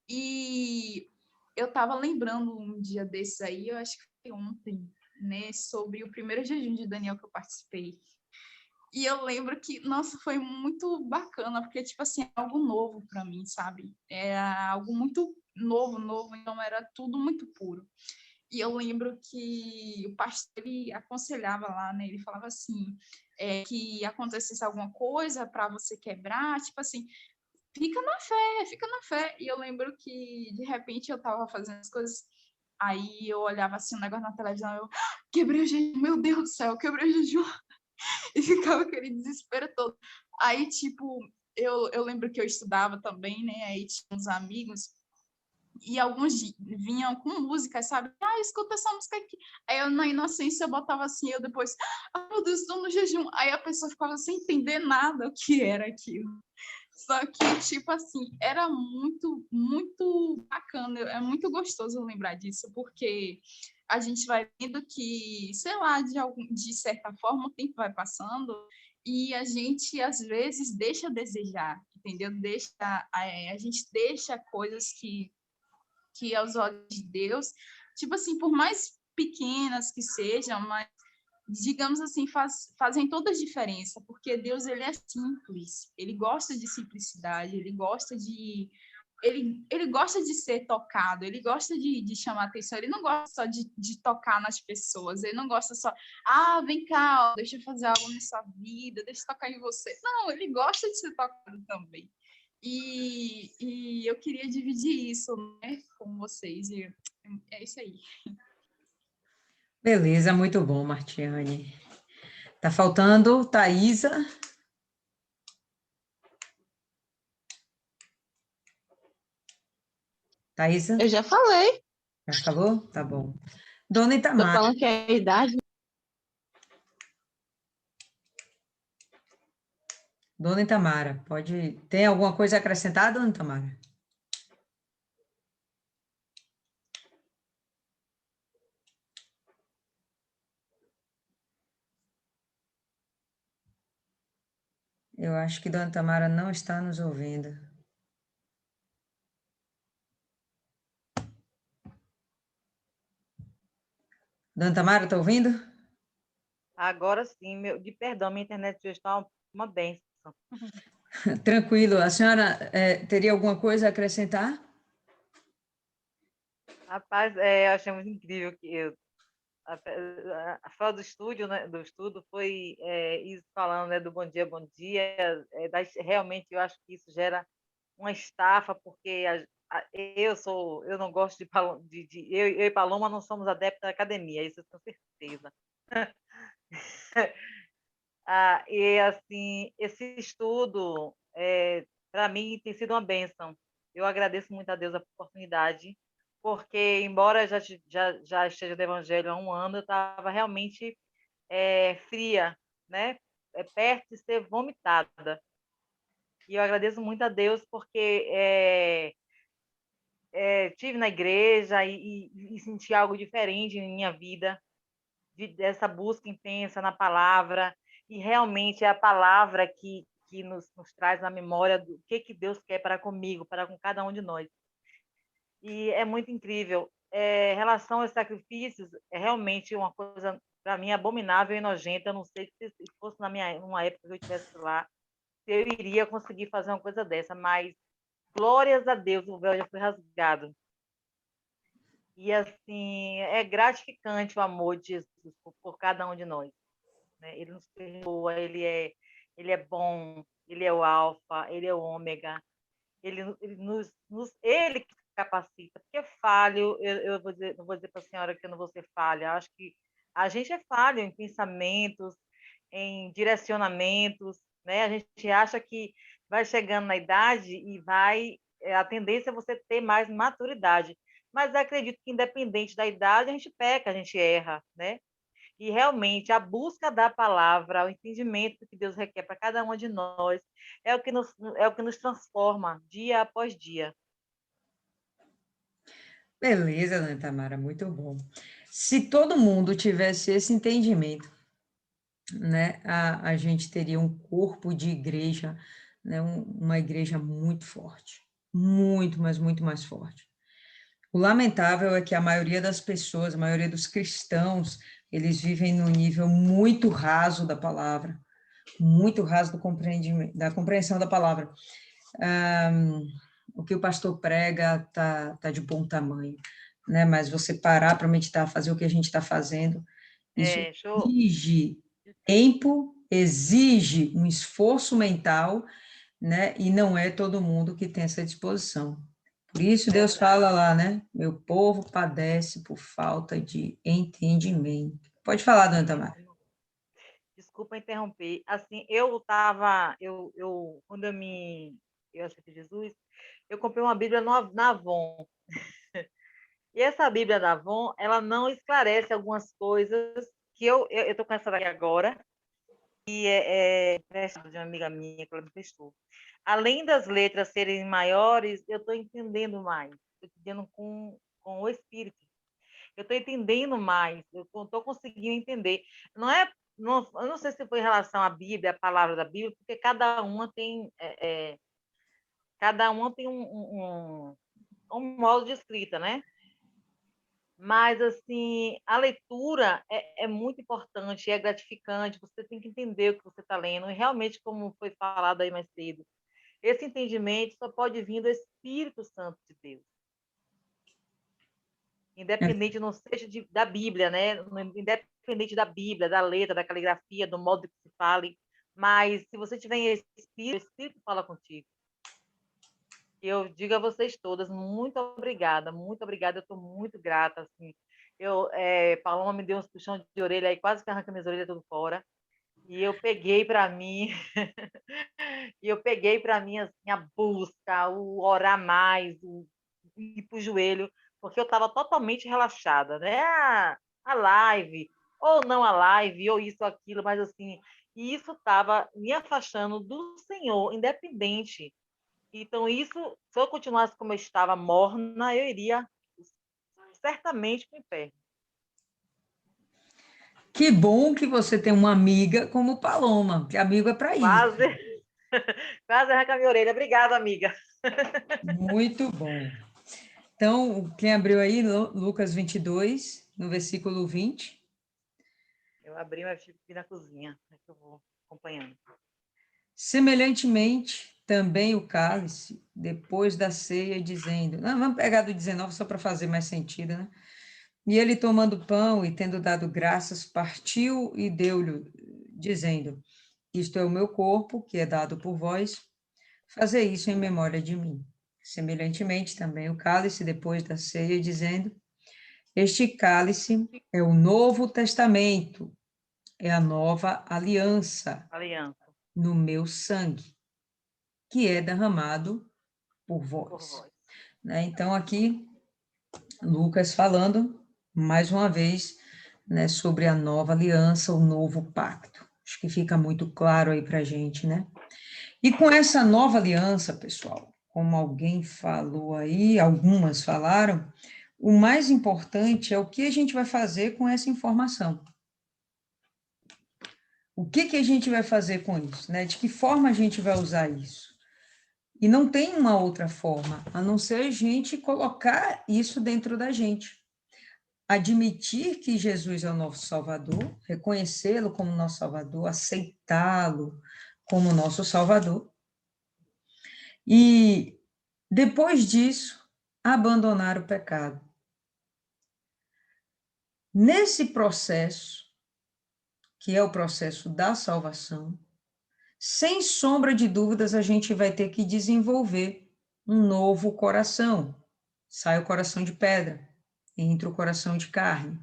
Speaker 4: E eu estava lembrando um dia desses aí, eu acho que foi ontem, né, sobre o primeiro jejum de Daniel que eu participei. E eu lembro que, nossa, foi muito bacana, porque, tipo assim, é algo novo para mim, sabe? Era algo muito novo, então era tudo muito puro. E eu lembro que o pastor, ele aconselhava lá, né? Ele falava assim, que acontecesse alguma coisa para você quebrar, tipo assim, fica na fé. E eu lembro que, de repente, eu estava fazendo as coisas, aí eu olhava assim, um negócio na televisão, eu quebrei o jejum, meu Deus do céu, quebrei o jejum. E ficava aquele desespero todo. Aí, tipo, eu lembro que eu estudava também, né? Aí tinha uns amigos, e alguns vinham com música, sabe? Escuta essa música aqui. Aí eu, na inocência, eu botava assim, eu depois, meu Deus, estou no jejum. Aí a pessoa ficava sem entender nada o que era aquilo. Só que, tipo assim, era muito, muito bacana, é muito gostoso lembrar disso, porque a gente vai vendo que, sei lá, de certa forma, o tempo vai passando e a gente, às vezes, deixa a desejar, entendeu? A gente deixa coisas que aos olhos de Deus tipo assim, por mais pequenas que sejam, mas, digamos assim, fazem toda a diferença, porque Deus, ele é simples, ele gosta de simplicidade, ele gosta de ser tocado, ele gosta de chamar atenção, ele não gosta só de tocar nas pessoas, ele não gosta só, vem cá, ó, deixa eu fazer algo nessa vida, deixa eu tocar em você. Não, ele gosta de ser tocado também. E eu queria dividir isso, né, com vocês, e é isso aí.
Speaker 1: Beleza, muito bom, Martiane. Tá faltando Thaisa. Thaisa?
Speaker 3: Eu já falei.
Speaker 1: Já falou? Tá bom. Dona
Speaker 3: Tô
Speaker 1: Itamar.
Speaker 3: falando que é a idade.
Speaker 1: Dona Itamara, pode... Tem alguma coisa a acrescentar, Dona Itamara? Eu acho que Dona Itamara não está nos ouvindo. Dona Itamara, está ouvindo?
Speaker 12: Agora sim, perdão, minha internet já está uma bênção.
Speaker 1: Tranquilo. A senhora teria alguma coisa a acrescentar?
Speaker 12: Rapaz, achei muito incrível que a fala do estúdio, né, do estudo foi isso falando, né, do bom dia, realmente eu acho que isso gera uma estafa, porque eu não gosto eu e Paloma não somos adeptos da academia, isso eu tenho certeza. E assim, esse estudo, para mim, tem sido uma bênção. Eu agradeço muito a Deus a oportunidade, porque, embora já esteja no Evangelho há um ano, eu estava realmente fria, né? Perto de ser vomitada. E eu agradeço muito a Deus, porque estive na igreja e senti algo diferente em minha vida, dessa busca intensa na palavra, e realmente é a palavra que nos traz na memória do que Deus quer para comigo, para com cada um de nós. E é muito incrível. Em relação aos sacrifícios, é realmente uma coisa, para mim, abominável e nojenta. Eu não sei se fosse numa época que eu estivesse lá, se eu iria conseguir fazer uma coisa dessa, mas glórias a Deus, o véu já foi rasgado. E, assim, é gratificante o amor de Jesus por cada um de nós, né? Ele nos perdoa, ele é bom, ele é o alfa, ele é o ômega, ele que capacita, porque falho, eu não vou dizer para a senhora que eu não vou ser falha, acho que a gente é falho em pensamentos, em direcionamentos, né? A gente acha que vai chegando na idade e a tendência é você ter mais maturidade, mas eu acredito que independente da idade, a gente peca, a gente erra, né? E realmente a busca da palavra, o entendimento que Deus requer para cada uma de nós, é o que nos transforma dia após dia.
Speaker 1: Beleza, Dona Tamara, muito bom. Se todo mundo tivesse esse entendimento, né, a gente teria um corpo de igreja, né, uma igreja muito forte, muito, mas muito mais forte. O lamentável é que a maioria das pessoas, a maioria dos cristãos, eles vivem no nível muito raso da palavra, muito raso do compreendimento, da compreensão da palavra. O que o pastor prega tá de bom tamanho, né? Mas você parar para meditar, fazer o que a gente está fazendo, isso exige tempo, exige um esforço mental, né? E não é todo mundo que tem essa disposição. Por isso Deus fala lá, né? Meu povo padece por falta de entendimento. Pode falar, Dona Tamara.
Speaker 12: Desculpa interromper. Assim, quando eu aceitei Jesus, eu comprei uma Bíblia na Avon. E essa Bíblia da Avon, ela não esclarece algumas coisas que eu estou com essa daqui agora, que é de uma amiga minha que ela me prestou. Além das letras serem maiores, eu estou entendendo mais. Estou entendendo com o Espírito. Eu estou entendendo mais. Eu estou conseguindo entender. Eu não sei se foi em relação à Bíblia, a palavra da Bíblia, porque cada uma tem um modo de escrita, né? Mas, assim, a leitura é muito importante, é gratificante, você tem que entender o que você está lendo, e realmente, como foi falado aí mais cedo, esse entendimento só pode vir do Espírito Santo de Deus. Independente, não seja da Bíblia, né? Independente da Bíblia, da letra, da caligrafia, do modo que se fale, mas se você tiver em Espírito, o Espírito fala contigo. Eu digo a vocês todas, muito obrigada, eu estou muito grata, assim. Paloma me deu uns puxão de orelha aí, quase que arranca minhas orelhas tudo fora, e eu peguei para mim, assim, a busca, o orar mais, o ir para o joelho, porque eu estava totalmente relaxada, né? A live, ou não a live, ou isso, ou aquilo, mas assim, e isso estava me afastando do Senhor, independente. Então, isso, se eu continuasse como eu estava, morna, eu iria certamente para o inferno.
Speaker 1: Que bom que você tem uma amiga como Paloma, que amigo é para isso.
Speaker 12: Quase arranca a minha orelha. Obrigada, amiga.
Speaker 1: Muito bom. Então, quem abriu aí, Lucas 22, no versículo 20.
Speaker 12: Eu abri, mas tive que ir na cozinha, é que eu vou acompanhando.
Speaker 1: Semelhantemente, também o cálice, depois da ceia, dizendo... vamos pegar do 19 só para fazer mais sentido, né? E ele, tomando pão e tendo dado graças, partiu e deu-lhe, dizendo, isto é o meu corpo, que é dado por vós, fazer isso em memória de mim. Semelhantemente, também o cálice, depois da ceia, dizendo, este cálice é o Novo Testamento, é a nova aliança no meu sangue, que é derramado por vós. Né? Então, aqui, Lucas falando, mais uma vez, né, sobre a nova aliança, o novo pacto. Acho que fica muito claro aí para a gente, né? E com essa nova aliança, pessoal, como alguém falou aí, algumas falaram, o mais importante é o que a gente vai fazer com essa informação. O que a gente vai fazer com isso, né? De que forma a gente vai usar isso? E não tem uma outra forma, a não ser a gente colocar isso dentro da gente. Admitir que Jesus é o nosso Salvador, reconhecê-lo como nosso Salvador, aceitá-lo como nosso Salvador. E, depois disso, abandonar o pecado. Nesse processo, que é o processo da salvação, sem sombra de dúvidas, a gente vai ter que desenvolver um novo coração. Sai o coração de pedra, entra o coração de carne.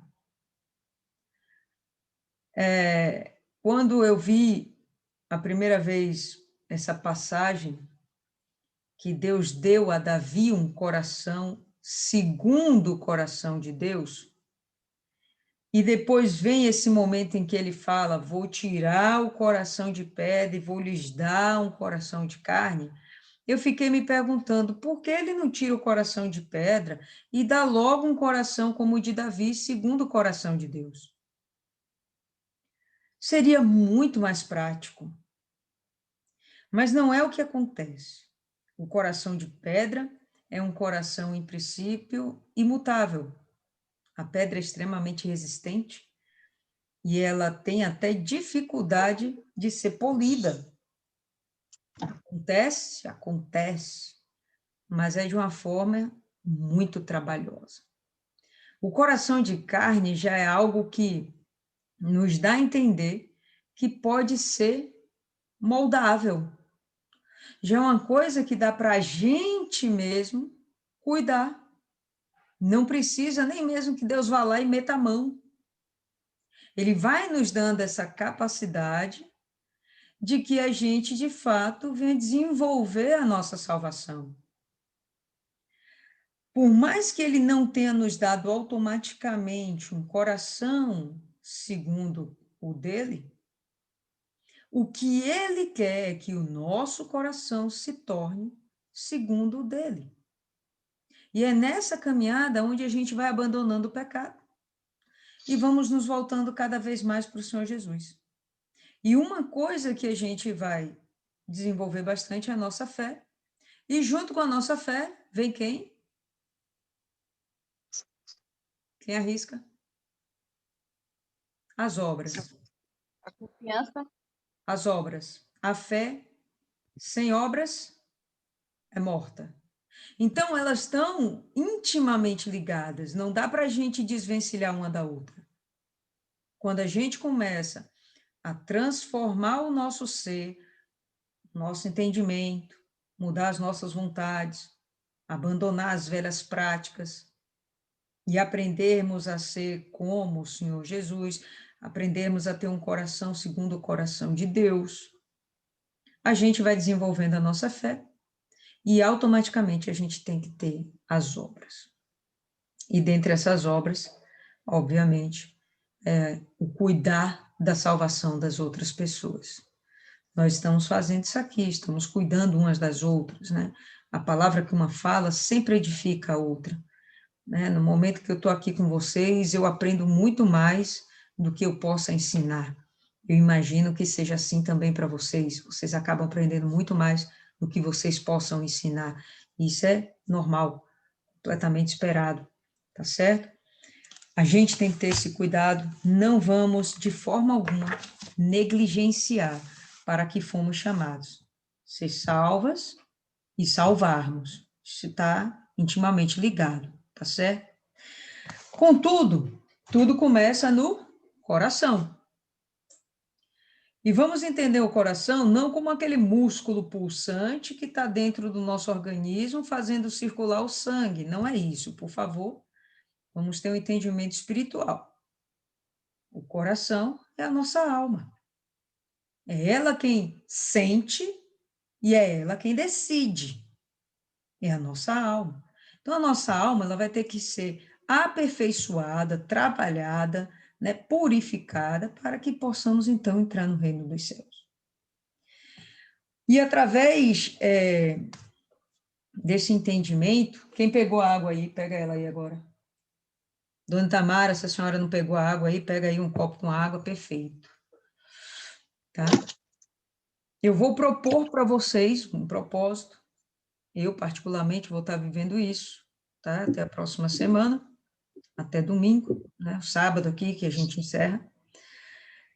Speaker 1: Quando eu vi a primeira vez essa passagem, que Deus deu a Davi um coração segundo o coração de Deus, e depois vem esse momento em que ele fala, vou tirar o coração de pedra e vou lhes dar um coração de carne, eu fiquei me perguntando por que ele não tira o coração de pedra e dá logo um coração como o de Davi, segundo o coração de Deus. Seria muito mais prático. Mas não é o que acontece. O coração de pedra é um coração, em princípio, imutável. A pedra é extremamente resistente e ela tem até dificuldade de ser polida. Acontece, mas é de uma forma muito trabalhosa. O coração de carne já é algo que nos dá a entender que pode ser moldável. Já é uma coisa que dá para a gente mesmo cuidar. Não precisa nem mesmo que Deus vá lá e meta a mão. Ele vai nos dando essa capacidade de que a gente, de fato, venha desenvolver a nossa salvação. Por mais que ele não tenha nos dado automaticamente um coração segundo o dele, o que ele quer é que o nosso coração se torne segundo o dele. E é nessa caminhada onde a gente vai abandonando o pecado e vamos nos voltando cada vez mais para o Senhor Jesus. E uma coisa que a gente vai desenvolver bastante é a nossa fé. E junto com a nossa fé, vem quem? Quem arrisca? As obras.
Speaker 3: A confiança.
Speaker 1: As obras. A fé sem obras é morta. Então, elas estão intimamente ligadas, não dá para a gente desvencilhar uma da outra. Quando a gente começa a transformar o nosso ser, nosso entendimento, mudar as nossas vontades, abandonar as velhas práticas e aprendermos a ser como o Senhor Jesus, aprendermos a ter um coração segundo o coração de Deus, a gente vai desenvolvendo a nossa fé e automaticamente a gente tem que ter as obras. E dentre essas obras, obviamente, o cuidar da salvação das outras pessoas. Nós estamos fazendo isso aqui, estamos cuidando umas das outras, né? A palavra que uma fala sempre edifica a outra, né? No momento que eu estou aqui com vocês, eu aprendo muito mais do que eu possa ensinar. Eu imagino que seja assim também para vocês. Vocês acabam aprendendo muito mais do que vocês possam ensinar. Isso é normal, completamente esperado, tá certo? A gente tem que ter esse cuidado, não vamos, de forma alguma, negligenciar para que fomos chamados. Ser salvas e salvarmos. Isso está intimamente ligado, tá certo? Contudo, tudo começa no coração. E vamos entender o coração não como aquele músculo pulsante que está dentro do nosso organismo fazendo circular o sangue. Não é isso, por favor. Vamos ter um entendimento espiritual. O coração é a nossa alma. É ela quem sente e é ela quem decide. É a nossa alma. Então, a nossa alma ela vai ter que ser aperfeiçoada, trabalhada, né, purificada, para que possamos, então, entrar no reino dos céus. E através desse entendimento, quem pegou a água aí, pega ela aí agora. Dona Tamara, se a senhora não pegou a água aí, pega aí um copo com água, perfeito. Tá? Eu vou propor para vocês um propósito. Eu, particularmente, vou estar vivendo isso, tá? Até a próxima semana, até domingo, né? Sábado aqui, que a gente encerra.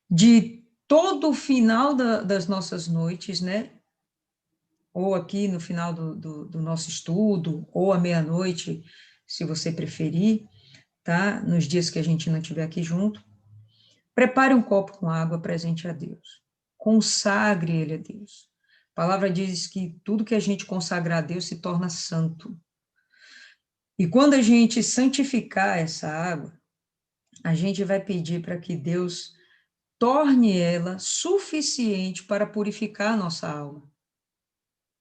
Speaker 1: De todo o final das nossas noites, né? Ou aqui no final do nosso estudo, ou à meia-noite, se você preferir, tá? Nos dias que a gente não estiver aqui junto. Prepare um copo com água presente a Deus. Consagre ele a Deus. A palavra diz que tudo que a gente consagrar a Deus se torna santo. E quando a gente santificar essa água, a gente vai pedir para que Deus torne ela suficiente para purificar a nossa alma.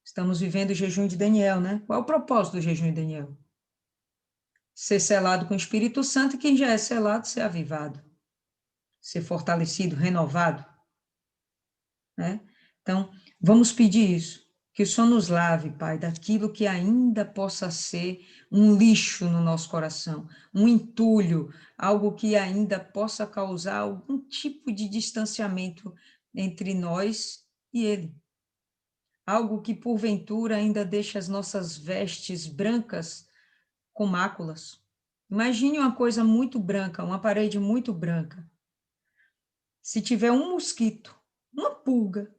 Speaker 1: Estamos vivendo o jejum de Daniel, né? Qual é o propósito do jejum de Daniel? Ser selado com o Espírito Santo, e quem já é selado, ser avivado. Ser fortalecido, renovado. Né? Então, vamos pedir isso, que o Senhor nos lave, Pai, daquilo que ainda possa ser um lixo no nosso coração, um entulho, algo que ainda possa causar algum tipo de distanciamento entre nós e Ele. Algo que, porventura, ainda deixa as nossas vestes brancas com máculas. Imagine uma coisa muito branca, uma parede muito branca. Se tiver um mosquito, uma pulga,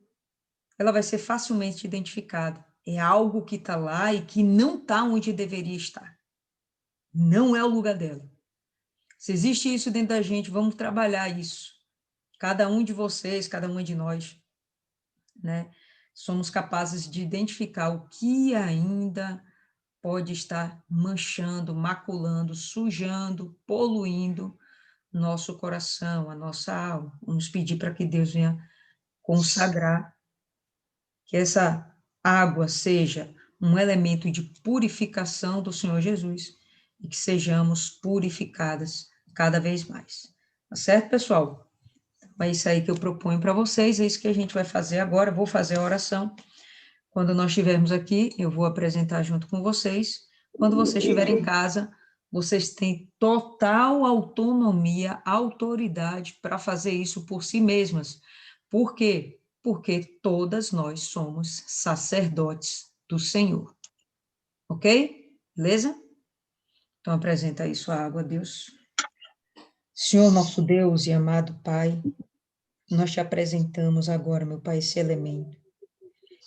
Speaker 1: ela vai ser facilmente identificada. É algo que está lá e que não está onde deveria estar. Não é o lugar dela. Se existe isso dentro da gente, vamos trabalhar isso. Cada um de vocês, cada uma de nós, né? Somos capazes de identificar o que ainda pode estar manchando, maculando, sujando, poluindo nosso coração, a nossa alma. Vamos pedir para que Deus venha consagrar, que essa água seja um elemento de purificação do Senhor Jesus e que sejamos purificadas cada vez mais. Tá certo, pessoal? É isso aí que eu proponho para vocês, é isso que a gente vai fazer agora. Vou fazer a oração. Quando nós estivermos aqui, eu vou apresentar junto com vocês. Quando vocês estiverem em casa, vocês têm total autonomia, autoridade para fazer isso por si mesmas. Por quê? Porque todas nós somos sacerdotes do Senhor. Ok? Beleza? Então, apresenta aí sua água, Deus. Senhor, nosso Deus e amado Pai, nós te apresentamos agora, meu Pai, esse elemento.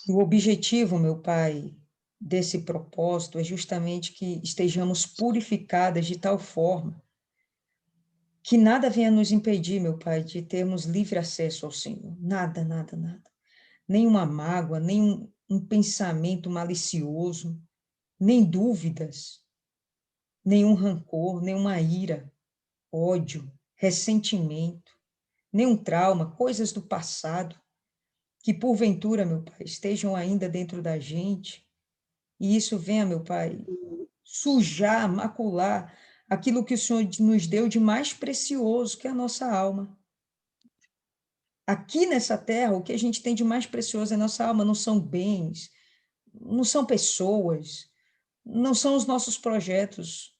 Speaker 1: E o objetivo, meu Pai, desse propósito é justamente que estejamos purificadas de tal forma que nada venha nos impedir, meu Pai, de termos livre acesso ao Senhor. Nada, nada, nada. Nenhuma mágoa, nem um pensamento malicioso, nem dúvidas, nenhum rancor, nenhuma ira, ódio, ressentimento, nenhum trauma, coisas do passado, que porventura, meu Pai, estejam ainda dentro da gente, e isso venha, meu Pai, sujar, macular aquilo que o Senhor nos deu de mais precioso, que é a nossa alma. Aqui nessa terra, o que a gente tem de mais precioso é a nossa alma, não são bens, não são pessoas, não são os nossos projetos,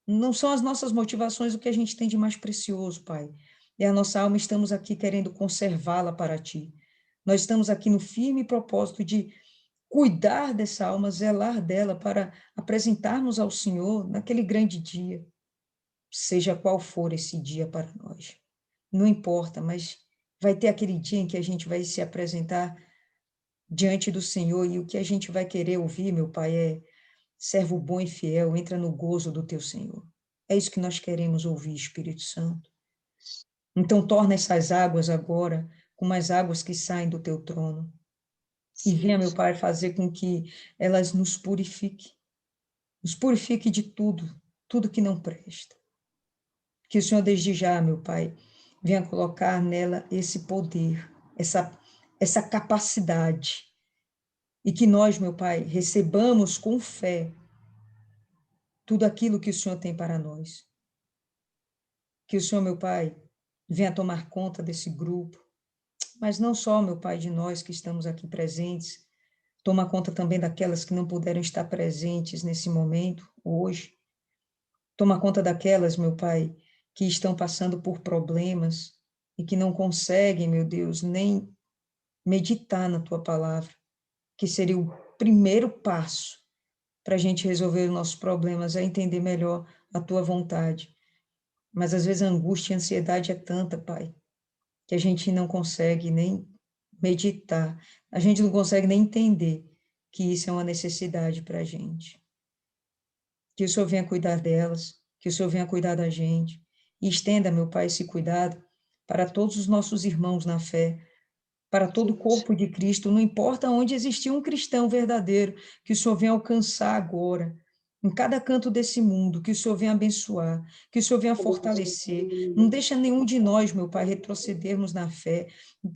Speaker 1: não são as nossas motivações, o que a gente tem de mais precioso, Pai. É a nossa alma, estamos aqui querendo conservá-la para Ti. Nós estamos aqui no firme propósito de cuidar dessa alma, zelar dela, para apresentarmos ao Senhor naquele grande dia, seja qual for esse dia para nós. Não importa, mas vai ter aquele dia em que a gente vai se apresentar diante do Senhor, e o que a gente vai querer ouvir, meu Pai, é: servo bom e fiel, entra no gozo do teu Senhor. É isso que nós queremos ouvir, Espírito Santo. Então, torna essas águas agora como as águas que saem do teu trono. E venha, meu Pai, fazer com que elas nos purifiquem de tudo, tudo que não presta. Que o Senhor, desde já, meu Pai, venha colocar nela esse poder, essa capacidade, e que nós, meu Pai, recebamos com fé tudo aquilo que o Senhor tem para nós. Que o Senhor, meu Pai, venha tomar conta desse grupo, mas não só, meu Pai, de nós que estamos aqui presentes, toma conta também daquelas que não puderam estar presentes nesse momento, hoje. Toma conta daquelas, meu Pai, que estão passando por problemas e que não conseguem, meu Deus, nem meditar na Tua palavra, que seria o primeiro passo para a gente resolver os nossos problemas, é entender melhor a Tua vontade. Mas às vezes a angústia e a ansiedade é tanta, Pai, que a gente não consegue nem meditar, a gente não consegue nem entender que isso é uma necessidade para a gente. Que o Senhor venha cuidar delas, que o Senhor venha cuidar da gente, e estenda, meu Pai, esse cuidado para todos os nossos irmãos na fé, para todo o corpo de Cristo, não importa onde existir um cristão verdadeiro, que o Senhor venha alcançar agora, em cada canto desse mundo, que o Senhor venha abençoar, que o Senhor venha fortalecer, não deixa nenhum de nós, meu Pai, retrocedermos na fé,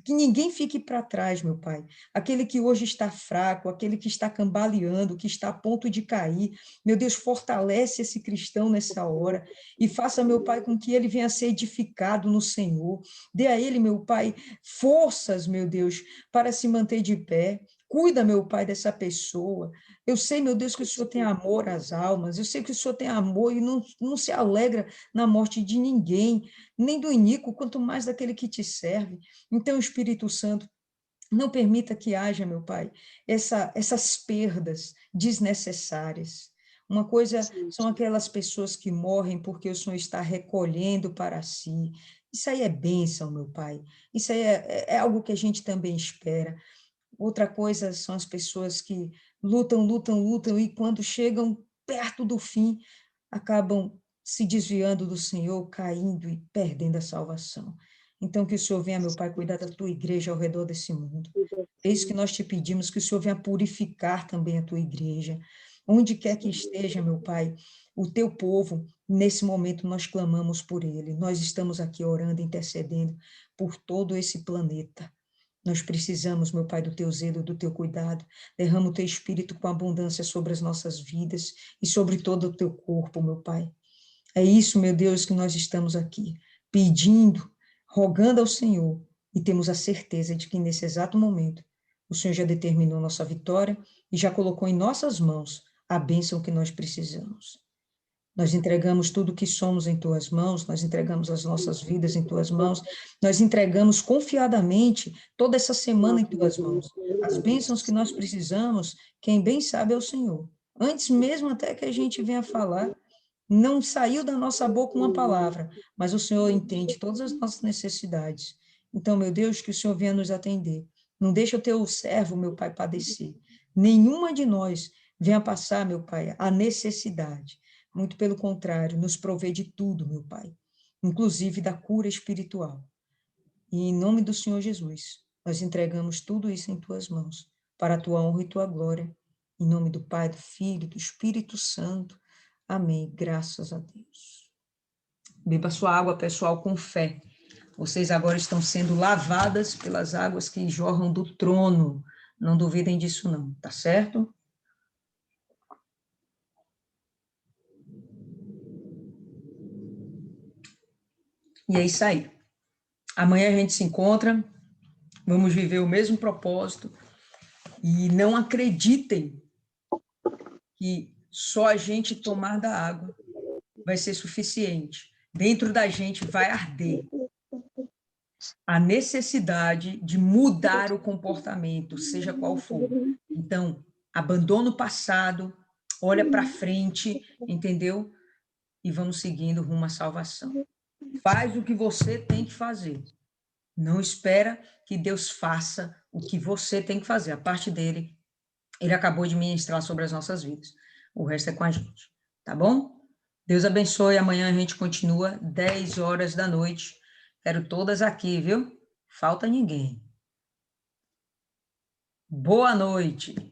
Speaker 1: que ninguém fique para trás, meu Pai, aquele que hoje está fraco, aquele que está cambaleando, que está a ponto de cair, meu Deus, fortalece esse cristão nessa hora, e faça, meu Pai, com que ele venha a ser edificado no Senhor, dê a ele, meu Pai, forças, meu Deus, para se manter de pé. Cuida, meu Pai, dessa pessoa. Eu sei, meu Deus, que o Senhor tem amor às almas. Eu sei que o Senhor tem amor e não se alegra na morte de ninguém, nem do iníquo, quanto mais daquele que te serve. Então, Espírito Santo, não permita que haja, meu Pai, essas perdas desnecessárias. Uma coisa são aquelas pessoas que morrem porque o Senhor está recolhendo para si. Isso aí é bênção, meu Pai. Isso aí é algo que a gente também espera. Outra coisa são as pessoas que lutam, lutam, lutam, e quando chegam perto do fim, acabam se desviando do Senhor, caindo e perdendo a salvação. Então, que o Senhor venha, meu Pai, cuidar da tua igreja ao redor desse mundo. É isso que nós te pedimos, que o Senhor venha purificar também a tua igreja. Onde quer que esteja, meu Pai, o teu povo, nesse momento nós clamamos por ele. Nós estamos aqui orando, intercedendo por todo esse planeta. Nós precisamos, meu Pai, do teu zelo, do teu cuidado. Derrama o teu espírito com abundância sobre as nossas vidas e sobre todo o teu corpo, meu Pai. É isso, meu Deus, que nós estamos aqui, pedindo, rogando ao Senhor, e temos a certeza de que nesse exato momento o Senhor já determinou nossa vitória e já colocou em nossas mãos a bênção que nós precisamos. Nós entregamos tudo que somos em tuas mãos, nós entregamos as nossas vidas em tuas mãos, nós entregamos confiadamente toda essa semana em tuas mãos. As bênçãos que nós precisamos, quem bem sabe é o Senhor. Antes mesmo até que a gente venha falar, Não saiu da nossa boca uma palavra, mas o Senhor entende todas as nossas necessidades. Então, meu Deus, que o Senhor venha nos atender. Não deixa o teu servo, meu Pai, padecer. Nenhuma de nós venha passar, meu Pai, a necessidade. Muito pelo contrário, nos provê de tudo, meu Pai, inclusive da cura espiritual. E em nome do Senhor Jesus, nós entregamos tudo isso em tuas mãos, para a tua honra e tua glória. Em nome do Pai, do Filho, do Espírito Santo. Amém. Graças a Deus. Beba sua água, pessoal, com fé. Vocês agora estão sendo lavadas pelas águas que jorram do trono. Não duvidem disso, não. Tá certo? E é isso aí. Amanhã a gente se encontra. Vamos viver o mesmo propósito. E não acreditem que só a gente tomar da água vai ser suficiente. Dentro da gente vai arder a necessidade de mudar o comportamento, seja qual for. Então, abandona o passado, olha para frente, entendeu? E vamos seguindo rumo à salvação. Faz o que você tem que fazer. Não espera que Deus faça o que você tem que fazer. A parte dele, ele acabou de ministrar sobre as nossas vidas. O resto é com a gente, tá bom? Deus abençoe. Amanhã a gente continua 10 horas da noite. Quero todas aqui, viu? Falta ninguém. Boa noite.